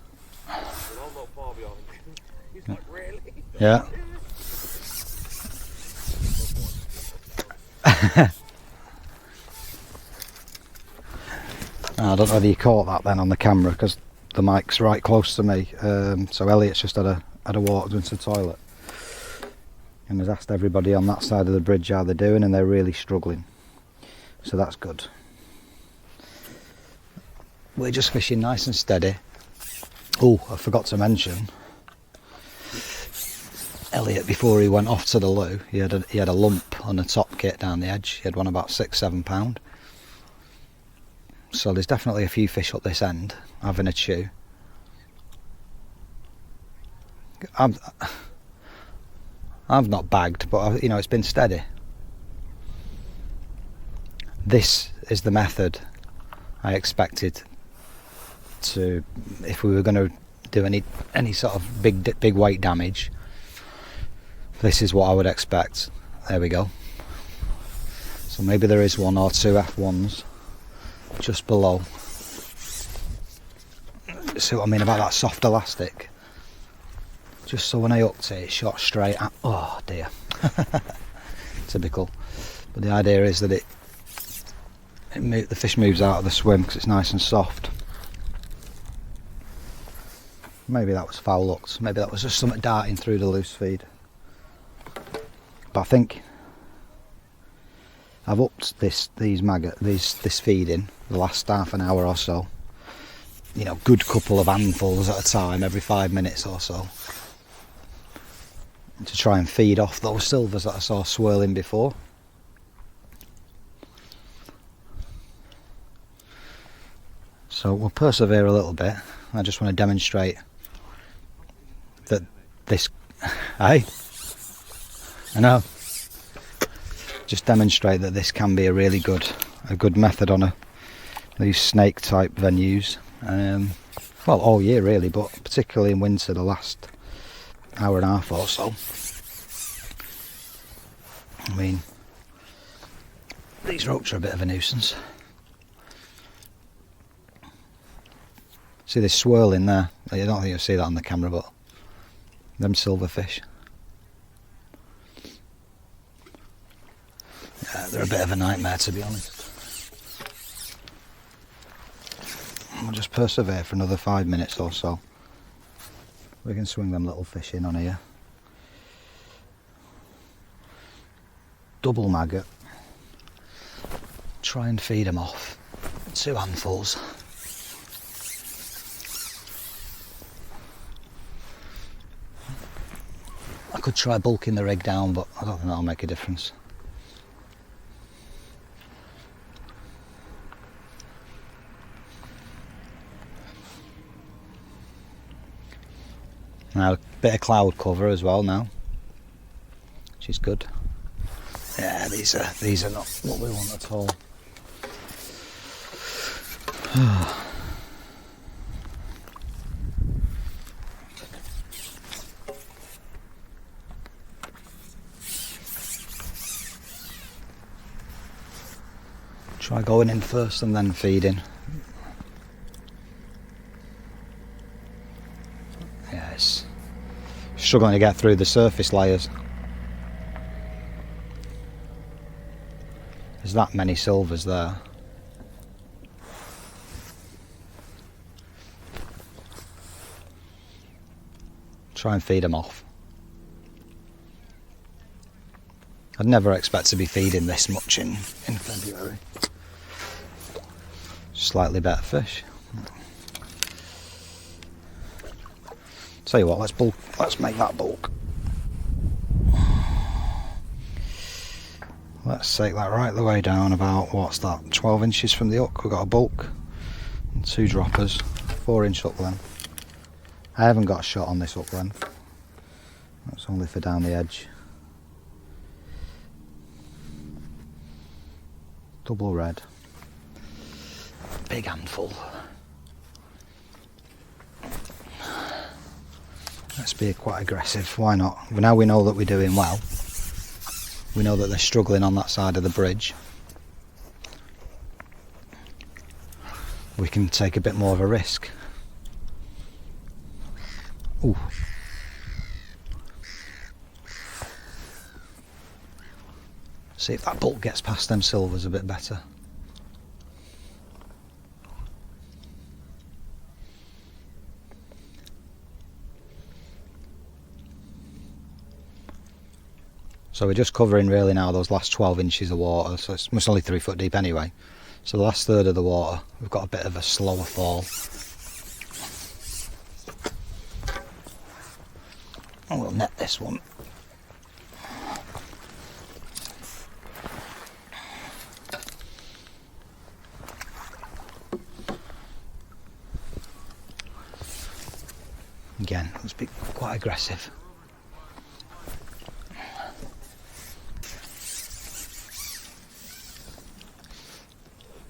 C: and I'm not far behind him. He's like, really?
B: Yeah. I don't know whether you caught that then on the camera because the mic's right close to me. So Elliot's just had a walk into the toilet and has asked everybody on that side of the bridge how they're doing, and they're really struggling. So that's good. We're just fishing nice and steady. Oh, I forgot to mention, Elliot, before he went off to the loo, he had a lump on the top kit down the edge. He had one about 6-7 pound. So there's definitely a few fish up this end having a chew. I've not bagged, but you know, it's been steady. This is the method I expected to, if we were going to do any sort of big weight damage. This is what I would expect. There we go. So maybe there is 1 or 2 F1s just below. See what I mean about that soft elastic? Just so when I hooked it, it shot straight at. Oh dear. Typical. But the idea is that the fish moves out of the swim because it's nice and soft. Maybe that was foul hooked. Maybe that was just something darting through the loose feed. But I think I've upped this feeding the last half an hour or so. You know, good couple of handfuls at a time, every 5 minutes or so, to try and feed off those silvers that I saw swirling before. So we'll persevere a little bit. I just want to demonstrate that this, I know, just demonstrate that this can be a really good method on these snake type venues. Well, all year really, but particularly in winter, the last hour and a half or so. I mean, these ropes are a bit of a nuisance. See this swirling there? I don't think you'll see that on the camera, but them silverfish. Yeah, they're a bit of a nightmare, to be honest. We'll just persevere for another 5 minutes or so. We can swing them little fish in on here. Double maggot. Try and feed them off. 2 handfuls. I could try bulking the rig down, but I don't think that'll make a difference. Now a bit of cloud cover as well now, which is good. Yeah, these are not what we want at all. Try going in first and then feeding. Yes, struggling to get through the surface layers. There's that many silvers there. try and feed them off. I'd never expect to be feeding this much in February. Slightly better fish. Tell you what, let's make that bulk. Let's take that right the way down about, what's that, 12 inches from the hook. We've got a bulk and 2 droppers, 4-inch hook length. I haven't got a shot on this hook length. That's only for down the edge. Double red. Big handful. Let's be quite aggressive, why not? Now we know that we're doing well. We know that they're struggling on that side of the bridge. We can take a bit more of a risk. Ooh. See if that bulk gets past them silvers a bit better. So we're just covering really now those last 12 inches of water, so it's only 3 foot deep anyway. So the last third of the water, we've got a bit of a slower fall. And we'll net this one. Again, let's be quite aggressive.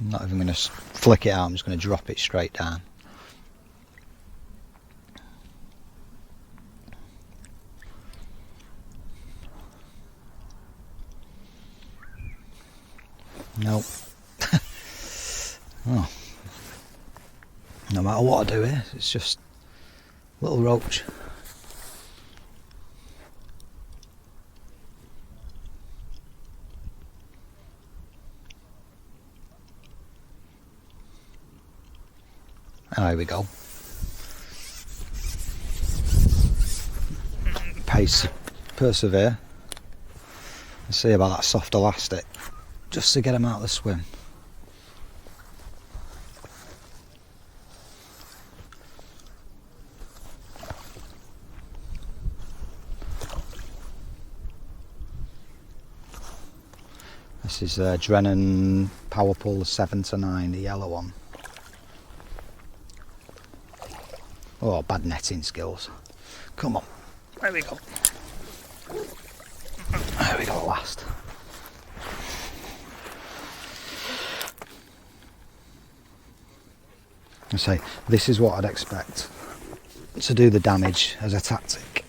B: I'm not even going to flick it out, I'm just going to drop it straight down. Nope. Oh. No matter what I do here, it's just a little roach. There we go. Persevere. Let's see about that soft elastic, just to get them out of the swim. This is Drennan Power Pull 7 to 9, the yellow one. Oh, bad netting skills. Come on. There we go. There we go at last. I say, this is what I'd expect to do the damage as a tactic.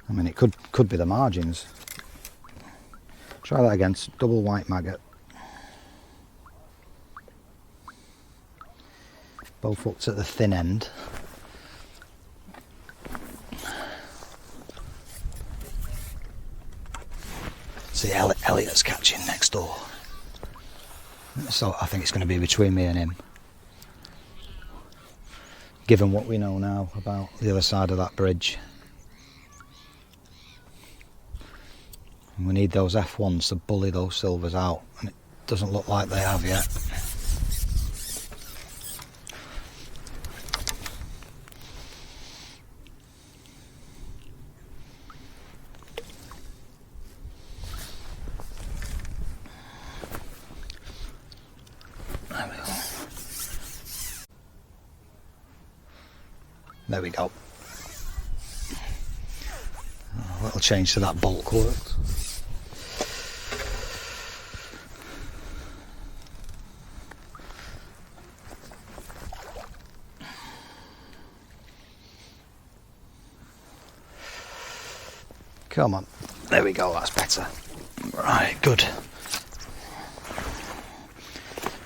B: I mean, it could be the margins. Try that again, double white maggot. Both hooked at the thin end. See Elliot's catching next door. So I think it's going to be between me and him. Given what we know now about the other side of that bridge. And we need those F1s to bully those silvers out, and it doesn't look like they have yet. There we go. A little change to that bulk worked. Come on. There we go, that's better. Right, good.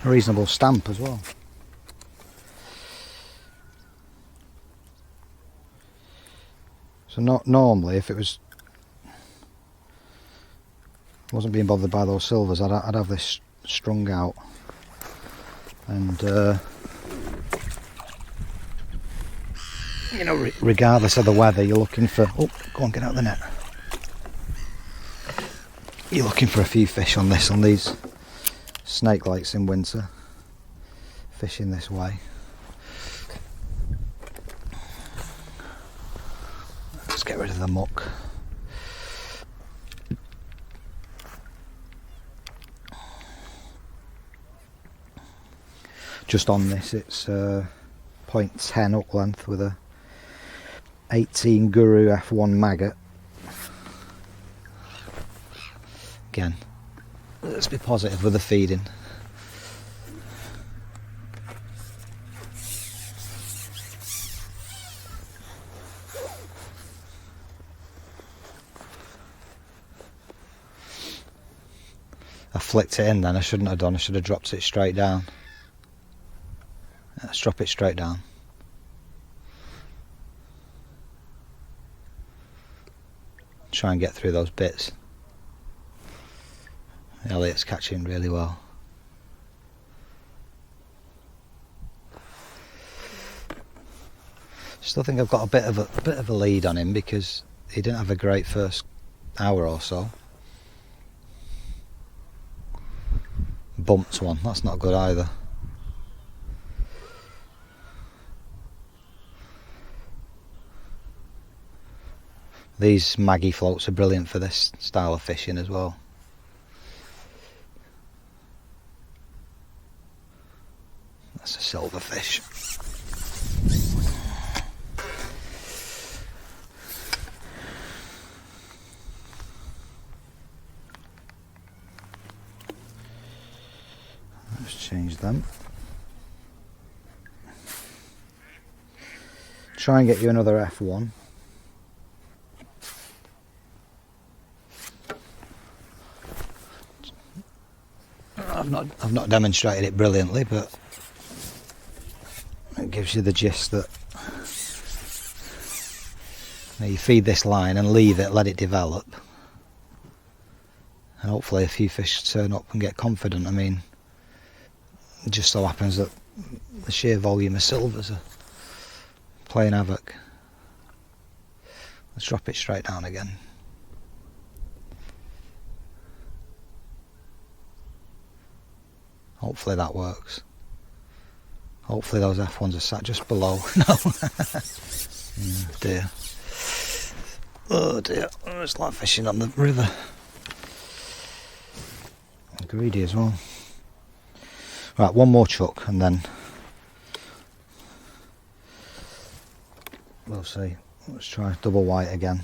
B: A reasonable stamp as well. So not normally, if it wasn't being bothered by those silvers, I'd have this strung out and you know, regardless of the weather, you're looking for, oh, go on, get out of the net. You're looking for a few fish on these snake lakes in winter, fishing this way. Let's get rid of the muck. Just on this, it's 0.10 hook length with a 18 Guru F1 maggot. Again, let's be positive with the feeding. I flicked it in then, I shouldn't have done, I should have dropped it straight down. Let's drop it straight down. Try and get through those bits. Elliot's catching really well. Still think I've got a bit of a lead on him because he didn't have a great first hour or so. Bumped one, that's not good either. These Maggie floats are brilliant for this style of fishing as well. That's a silverfish. Let's change them. Try and get you another F1. I've not demonstrated it brilliantly, but it gives you the gist that you feed this line and leave it, let it develop, and hopefully a few fish turn up and get confident. I mean, it just so happens that the sheer volume of silvers are playing havoc. Let's drop it straight down again. Hopefully that works. Hopefully those F1s are sat just below. No. Oh dear. Oh dear. Oh, it's like fishing on the river. I'm greedy as well. Right, one more chuck and then we'll see. Let's try double white again.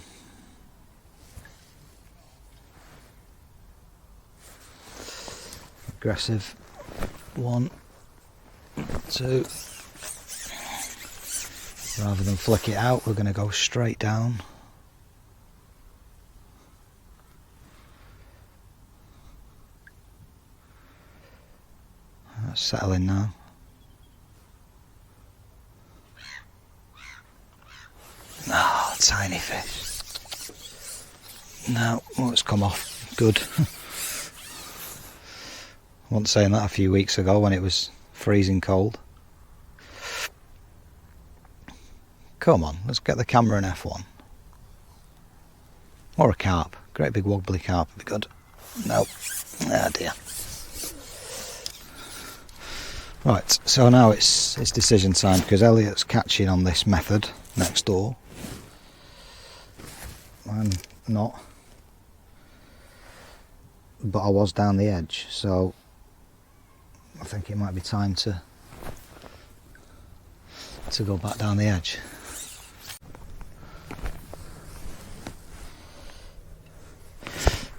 B: Aggressive. 1, 2. Rather than flick it out, we're going to go straight down. That's settling now. Oh, tiny fish. No, oh, it's come off. Good. I wasn't saying that a few weeks ago when it was freezing cold. Come on, let's get the camera in F1. Or a carp. Great big wobbly carp would be good. Nope. Ah dear. Right, so now it's decision time because Elliot's catching on this method next door. I'm not. But I was down the edge, so I think it might be time to go back down the edge.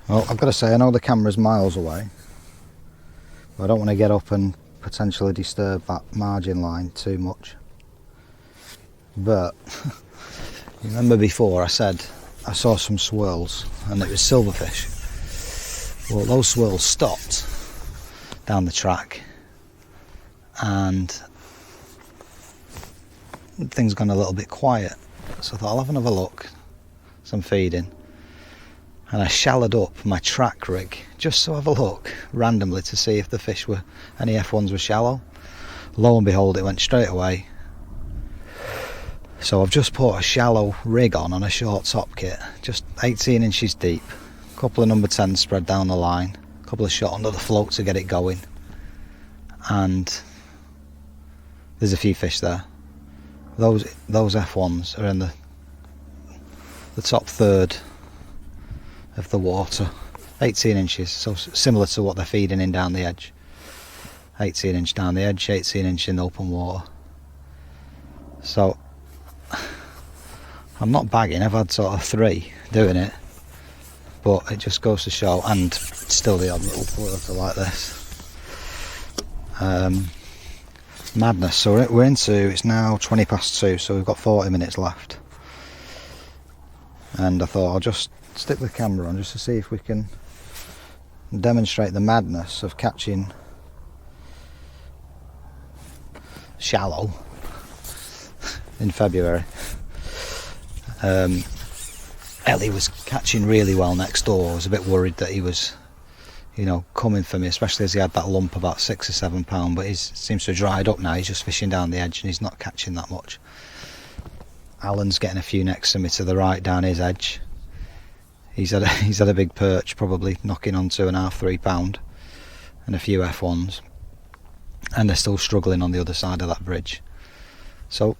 B: Well, I've got to say, I know the camera's miles away, but I don't want to get up and potentially disturb that margin line too much. But remember before I said I saw some swirls and it was silverfish. Well, those swirls stopped down the track and things gone a little bit quiet, so I thought I'll have another look, some feeding, and I shallowed up my track rig just to have a look randomly to see if the fish were, any F1s were shallow. Lo and behold, it went straight away. So I've just put a shallow rig on a short top kit, just 18 inches deep, a couple of number 10s spread down the line, a couple of shot under the float to get it going, and there's a few fish there. Those F1s are in the top third of the water, 18 inches, so similar to what they're feeding in down the edge. 18 inch down the edge, 18 inch in the open water. So I'm not bagging, I've had sort of 3 doing it, but it just goes to show, and still the odd little water like this. Madness. So we're into, it's now 20 past 2, so we've got 40 minutes left, and I thought I'll just stick the camera on just to see if we can demonstrate the madness of catching shallow in February. Ellie was catching really well next door. I was a bit worried that he was, you know, coming for me, especially as he had that lump about 6 or 7 pound, but he seems to have dried up now. He's just fishing down the edge and he's not catching that much. Alan's getting a few next to me to the right down his edge. He's had a big perch, probably knocking on 2.5, 3 pound, and a few F1s, and they're still struggling on the other side of that bridge. So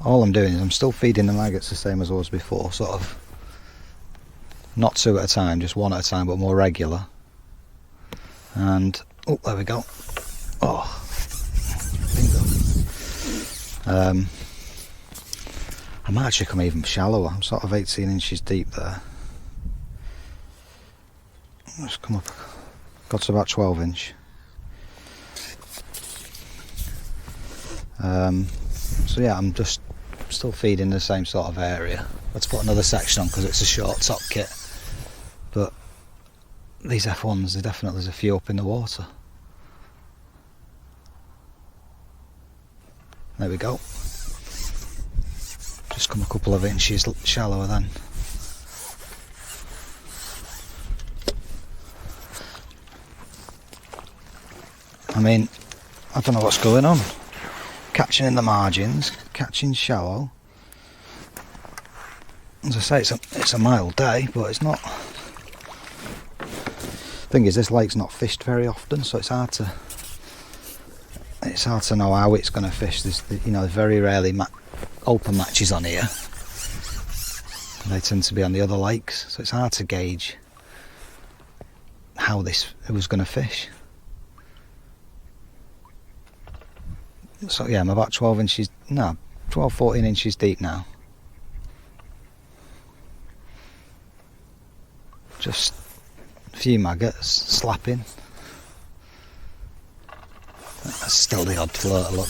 B: all I'm doing is I'm still feeding the maggots the same as I was before, sort of not 2 at a time, just 1 at a time, but more regular. And oh, there we go. Oh, bingo. I might actually come even shallower. I'm sort of 18 inches deep there. Let's come up, got to about 12 inch. So yeah, I'm just still feeding the same sort of area. Let's put another section on because it's a short top kit. But these F1s, there's a few up in the water. There we go. Just come a couple of inches shallower then. I mean, I don't know what's going on. Catching in the margins, catching shallow. As I say, it's a mild day, but it's not. Thing is, this lake's not fished very often, so it's hard to know how it's going to fish. There's very rarely open matches on here. They tend to be on the other lakes, so it's hard to gauge how it was going to fish. So yeah, I'm about 12 inches, no, 12, 14 inches deep now. Just a few maggots slapping. That's still the odd flirt, look.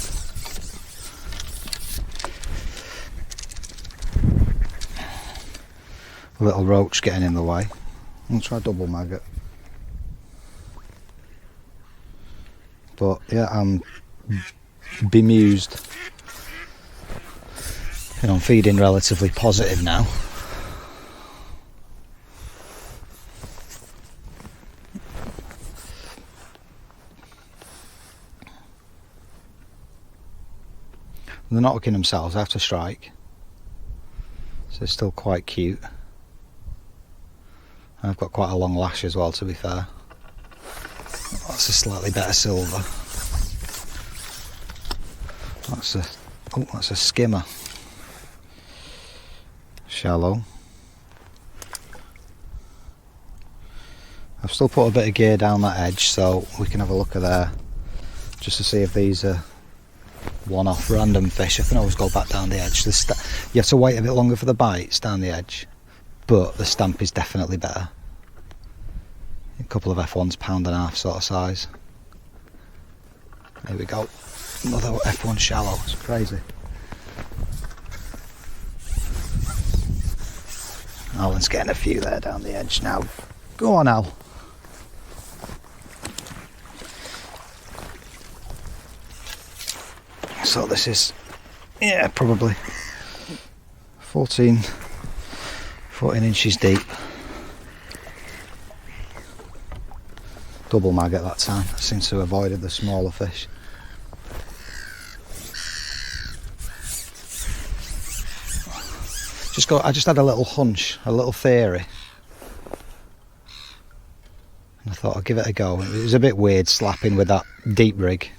B: A little roach getting in the way. I'll try double maggot. But yeah, I'm bemused. I'm feeding relatively positive now. They're not hooking themselves, I have to strike. So they're still quite cute. And I've got quite a long lash as well, to be fair. That's a slightly better silver. That's a skimmer. Shallow. I've still put a bit of gear down that edge so we can have a look at there, just to see if these are one-off random fish. I can always go back down the edge. You have to wait a bit longer for the bites down the edge, but the stamp is definitely better. A couple of F1s, £1.5 sort of size. There we go. Another F1 shallow. It's crazy. Alan's getting a few there down the edge now. Go on, Al. So this is, yeah, probably 14 inches deep. Double maggot that time. I seem to have avoided the smaller fish. I just had a little hunch, a little theory. And I thought I'd give it a go. It was a bit weird slapping with that deep rig.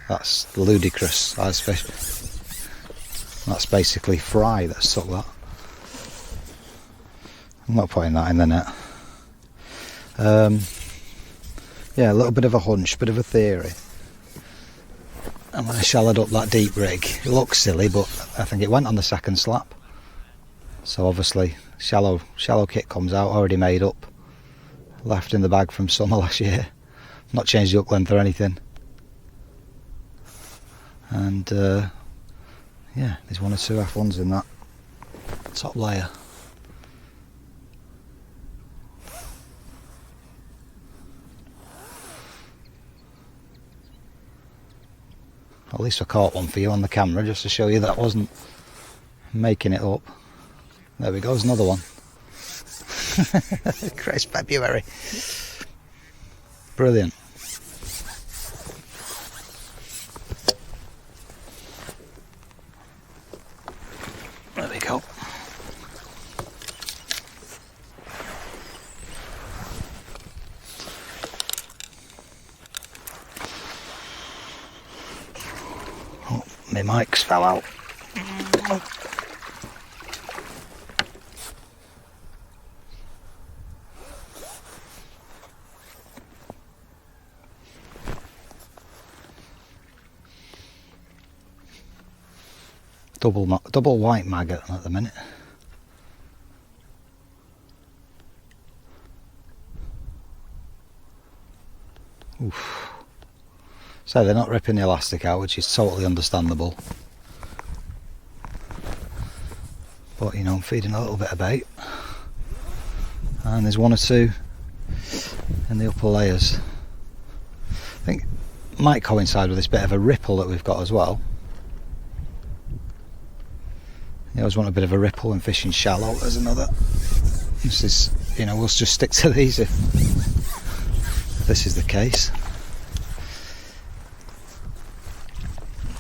B: That's ludicrous. That's basically fry that stuck that. I'm not putting that in the net. Yeah, a little bit of a hunch, bit of a theory. And when I shallowed up that deep rig, it looks silly, but I think it went on the second slap. So obviously, shallow kit comes out, already made up. Left in the bag from summer last year. Not changed the hook length or anything. And yeah, there's 1 or 2 F1s in that top layer. At least I caught one for you on the camera, just to show you that I wasn't making it up. There we go, there's another one. Christ, February. Brilliant. There we go. Oh, my mics fell out. Double white maggot at the minute. Oof. So they're not ripping the elastic out, which is totally understandable. But you know, I'm feeding a little bit of bait. And there's 1 or 2 in the upper layers. I think it might coincide with this bit of a ripple that we've got as well. You always want a bit of a ripple when fishing shallow. There's another. This is, you know, we'll just stick to these if this is the case.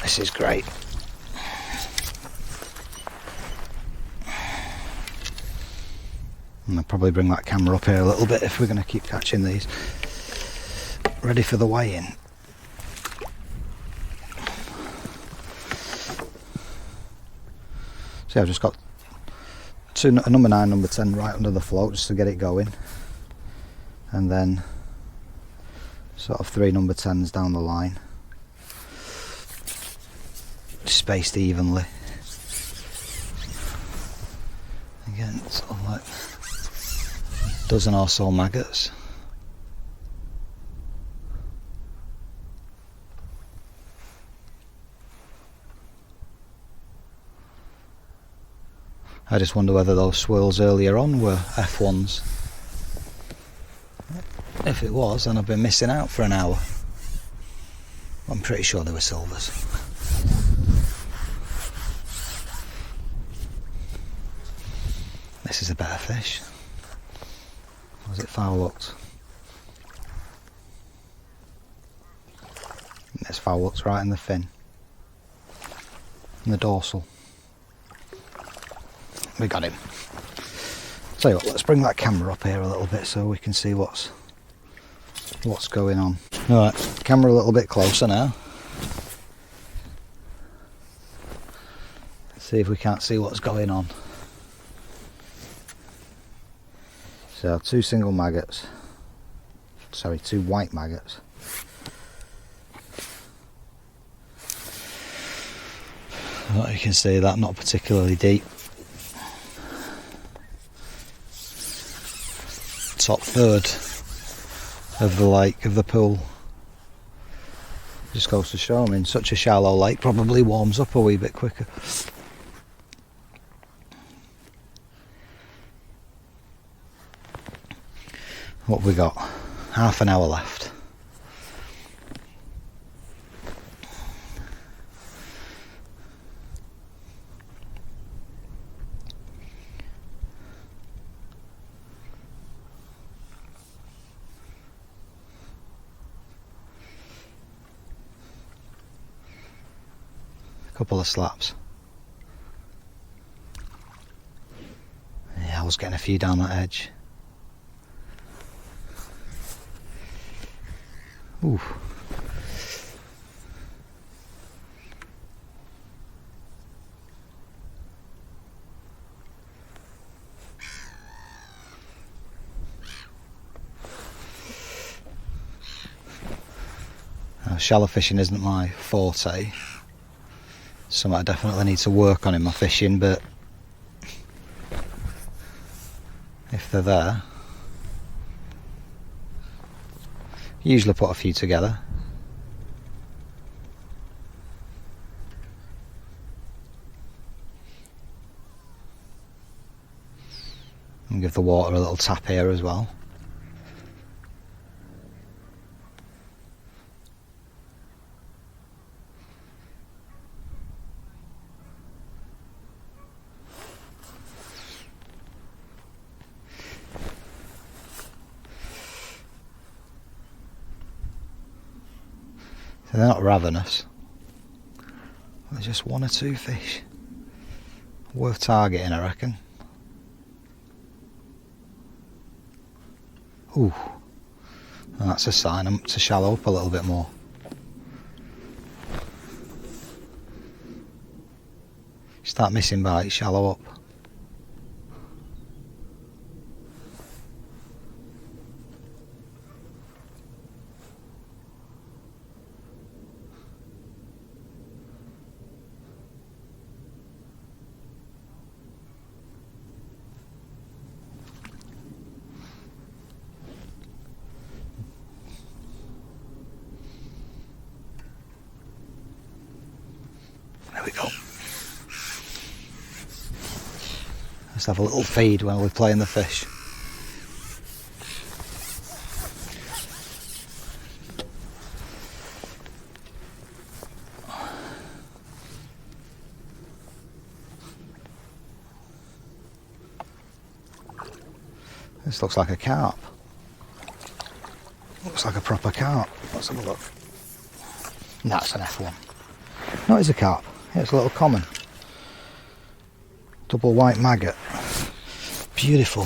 B: This is great. And I'll probably bring that camera up here a little bit if we're going to keep catching these. Ready for the weigh-in. So I've just got a number 9, number 10 right under the float just to get it going, and then sort of 3 number 10s down the line, spaced evenly. Again, sort of like a dozen or so maggots. I just wonder whether those swirls earlier on were F1s. If it was, then I've been missing out for an hour. I'm pretty sure they were silvers. This is a better fish. Was it foul hooked? There's foul hooked right in the fin. In the dorsal. We got him. Tell you what, let's bring that camera up here a little bit so we can see what's going on. Alright, camera a little bit closer now. See if we can't see what's going on. So 2 single maggots. Sorry, 2 white maggots. Well, you can see that, not particularly deep. Top third of the lake, of the pool. Just goes to show, I mean, such a shallow lake probably warms up a wee bit quicker. What have we got? Half an hour left. Couple of slaps. was getting a few down that edge. Ooh. Shallow fishing isn't my forte. Something I definitely need to work on in my fishing, but if they're there, usually put a few together. And give the water a little tap here as well. They're not ravenous. There's just one or two fish. Worth targeting, I reckon. Ooh. And that's a sign I'm to shallow up a little bit more. Start missing bites, shallow up. There we go. Let's have a little feed when we're playing the fish. This looks like a carp. Looks like a proper carp. Let's have a look. That's an F1. No, it's a carp. It's a little common. Double white maggot. Beautiful.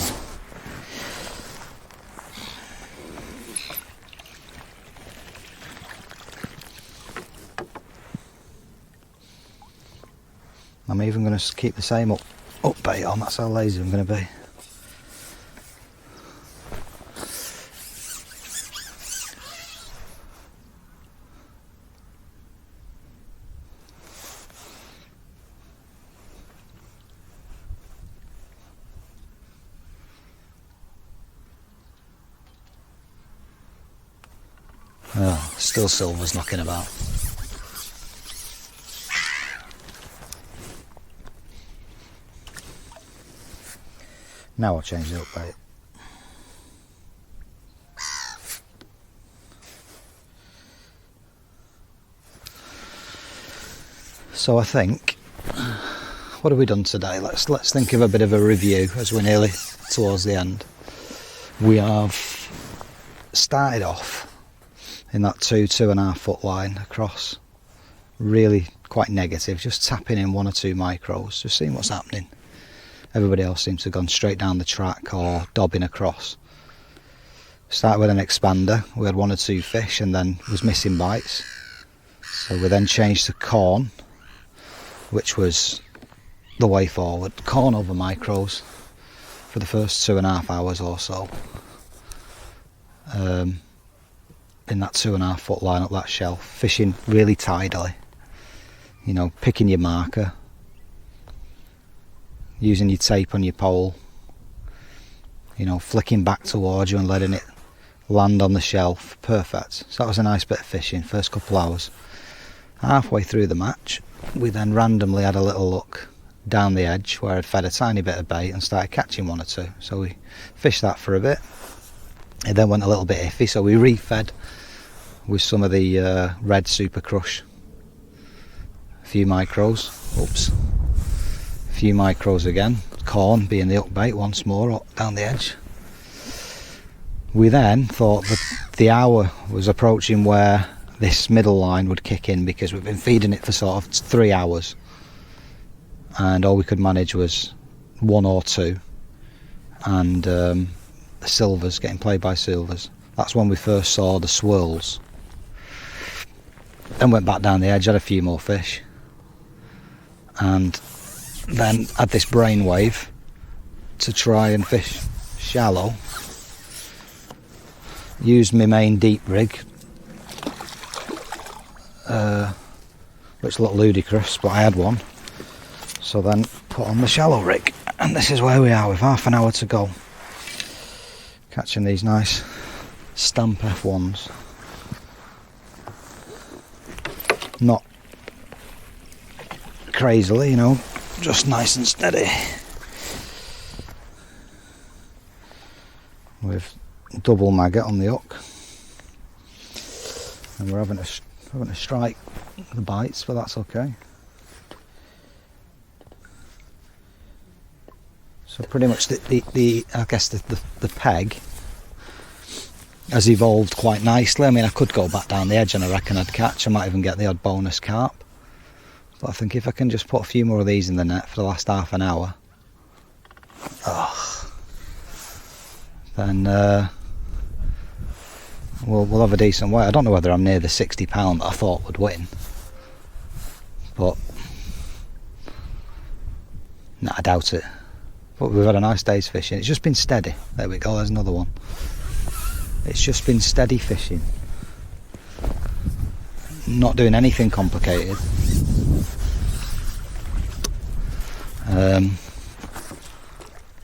B: I'm even going to keep the same up bait on. That's how lazy I'm going to be. Oh, still silver's knocking about. Now I'll change the up bait. So I think, what have we done today? Let's think of a bit of a review as we're nearly towards the end. We have started off in that 2.5 foot line across, really quite negative, just tapping in 1 or 2 micros, just seeing what's happening. Everybody else seems to have gone straight down the track or dobbing across. Started with an expander, we had 1 or 2 fish and then was missing bites. So we then changed to corn, which was the way forward. Corn over micros for the first 2.5 hours or so. In that 2.5 foot line up that shelf, fishing really tidily, you know, picking your marker, using your tape on your pole, you know, flicking back towards you and letting it land on the shelf. Perfect. So that was a nice bit of fishing, first couple hours. Halfway through the match, we then randomly had a little look down the edge where I'd fed a tiny bit of bait and started catching 1 or 2. So we fished that for a bit. It then went a little bit iffy, so we refed with some of the red Super Crush. A few micros. Oops. A few micros again. Corn being the up bait once more up down the edge. We then thought that the hour was approaching where this middle line would kick in, because we've been feeding it for sort of 3 hours and all we could manage was 1 or 2. and the silvers, getting played by silvers. That's when we first saw the swirls. Then went back down the edge, had a few more fish, and then had this brainwave to try and fish shallow. Used my main deep rig, which looked ludicrous, but I had one. So then put on the shallow rig, and this is where we are with half an hour to go. Catching these nice stamp F1s. Not crazily, you know, just nice and steady. With double maggot on the hook, and we're having to strike the bites, but that's okay. So pretty much the I guess the peg has evolved quite nicely. I mean, I could go back down the edge and I reckon I'd catch. I might even get the odd bonus carp. But I think if I can just put a few more of these in the net for the last half an hour, then we'll have a decent weight. I don't know whether I'm near the 60 pound that I thought would win, but no, I doubt it. But we've had a nice day's fishing. It's just been steady. There we go, there's another one. It's just been steady fishing. Not doing anything complicated.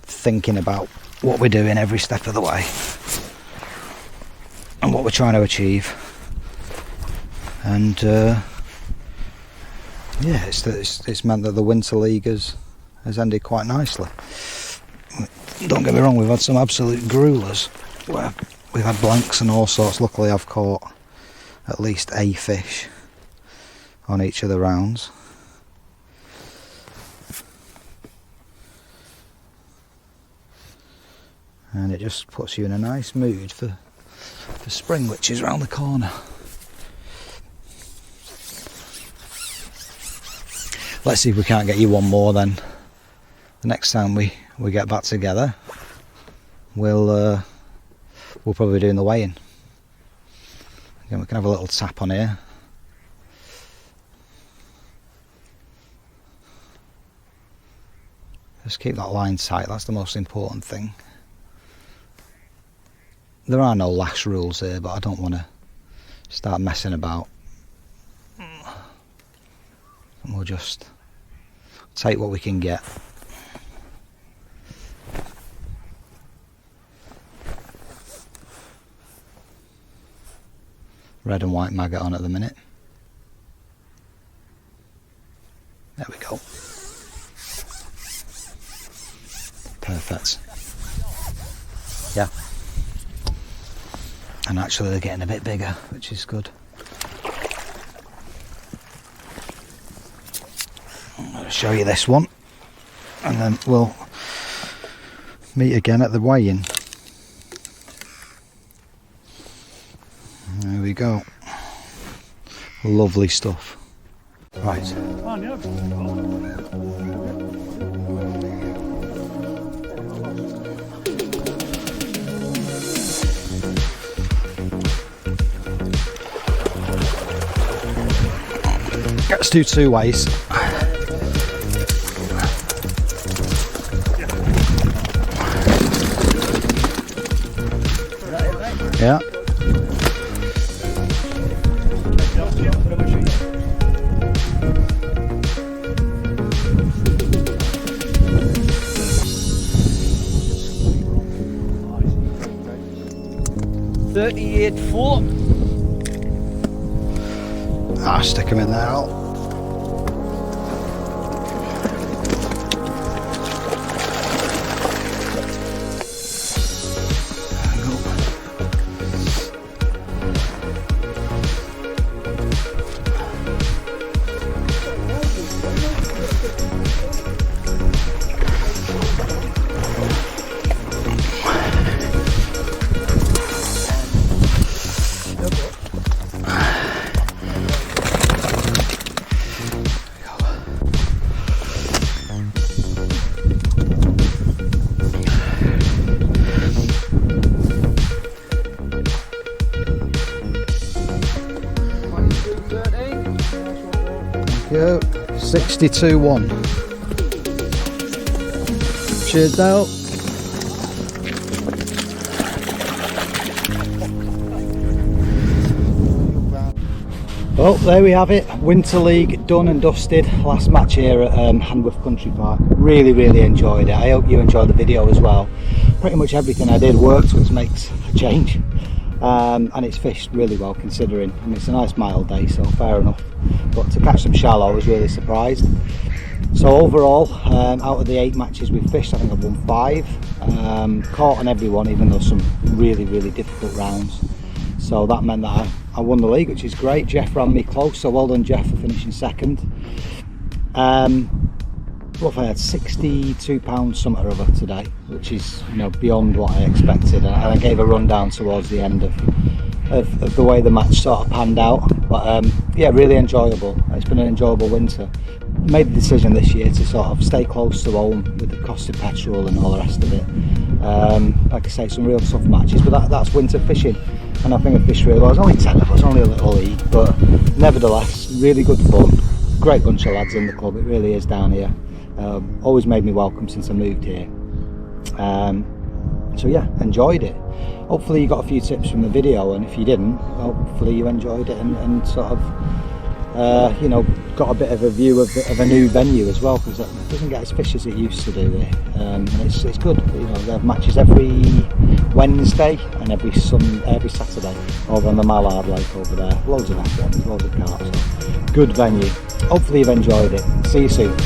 B: Thinking about what we're doing every step of the way and what we're trying to achieve. And yeah, it's meant that the Winter League has ended quite nicely. Don't get me wrong, we've had some absolute gruelers where we've had blanks and all sorts. Luckily I've caught at least a fish on each of the rounds. And it just puts you in a nice mood for spring, which is round the corner. Let's see if we can't get you one more then. The next time we get back together, we'll probably be doing the weigh-in. Again, we can have a little tap on here. Just keep that line tight, that's the most important thing. There are no lash rules here, but I don't want to start messing about. And we'll just take what we can get. Red and white maggot on at the minute. There we go. Perfect. Yeah. And actually they're getting a bit bigger, which is good. I'm going to show you this one, and then we'll meet again at the weigh-in. There we go. Lovely stuff. Right. Let's do two ways. Yeah.
D: $38.4.
B: I'll stick them in there, Al. 62-1. Cheers, Dale. Well, there we have it. Winter League done and dusted. Last match here at Hanworth Country Park. Really enjoyed it. I hope you enjoyed the video as well. Pretty much everything I did worked, which makes a change. And it's fished really well considering. I mean, it's a nice mild day, so fair enough. But to catch some shallow, I was really surprised. So overall, out of the 8 matches we've fished, I think I've won 5. Caught on every one, even though some really difficult rounds. So that meant that I won the league, which is great. Jeff ran me close, so well done, Jeff, for finishing second. What if I had £62 something or other today, which is, you know, beyond what I expected. And I gave a rundown towards the end of the way the match sort of panned out. But yeah, really enjoyable. It's been an enjoyable winter. Made the decision this year to sort of stay close to home with the cost of petrol and all the rest of it. Like I say, some real tough matches, but that's winter fishing, and I think I fished really well. There's only 10 of us, only a little league, but nevertheless, really good fun. Great bunch of lads in the club, it really is down here. Always made me welcome since I moved here. So yeah, enjoyed it. Hopefully you got a few tips from the video, and if you didn't, hopefully you enjoyed it and sort of you know, got a bit of a view of a new venue as well, because it doesn't get as fish as it used to do there. And it's good. You know, they have matches every Wednesday and every Saturday over on the Mallard Lake over there. Loads of F1s, loads of cars. So good venue. Hopefully you've enjoyed it. See you soon.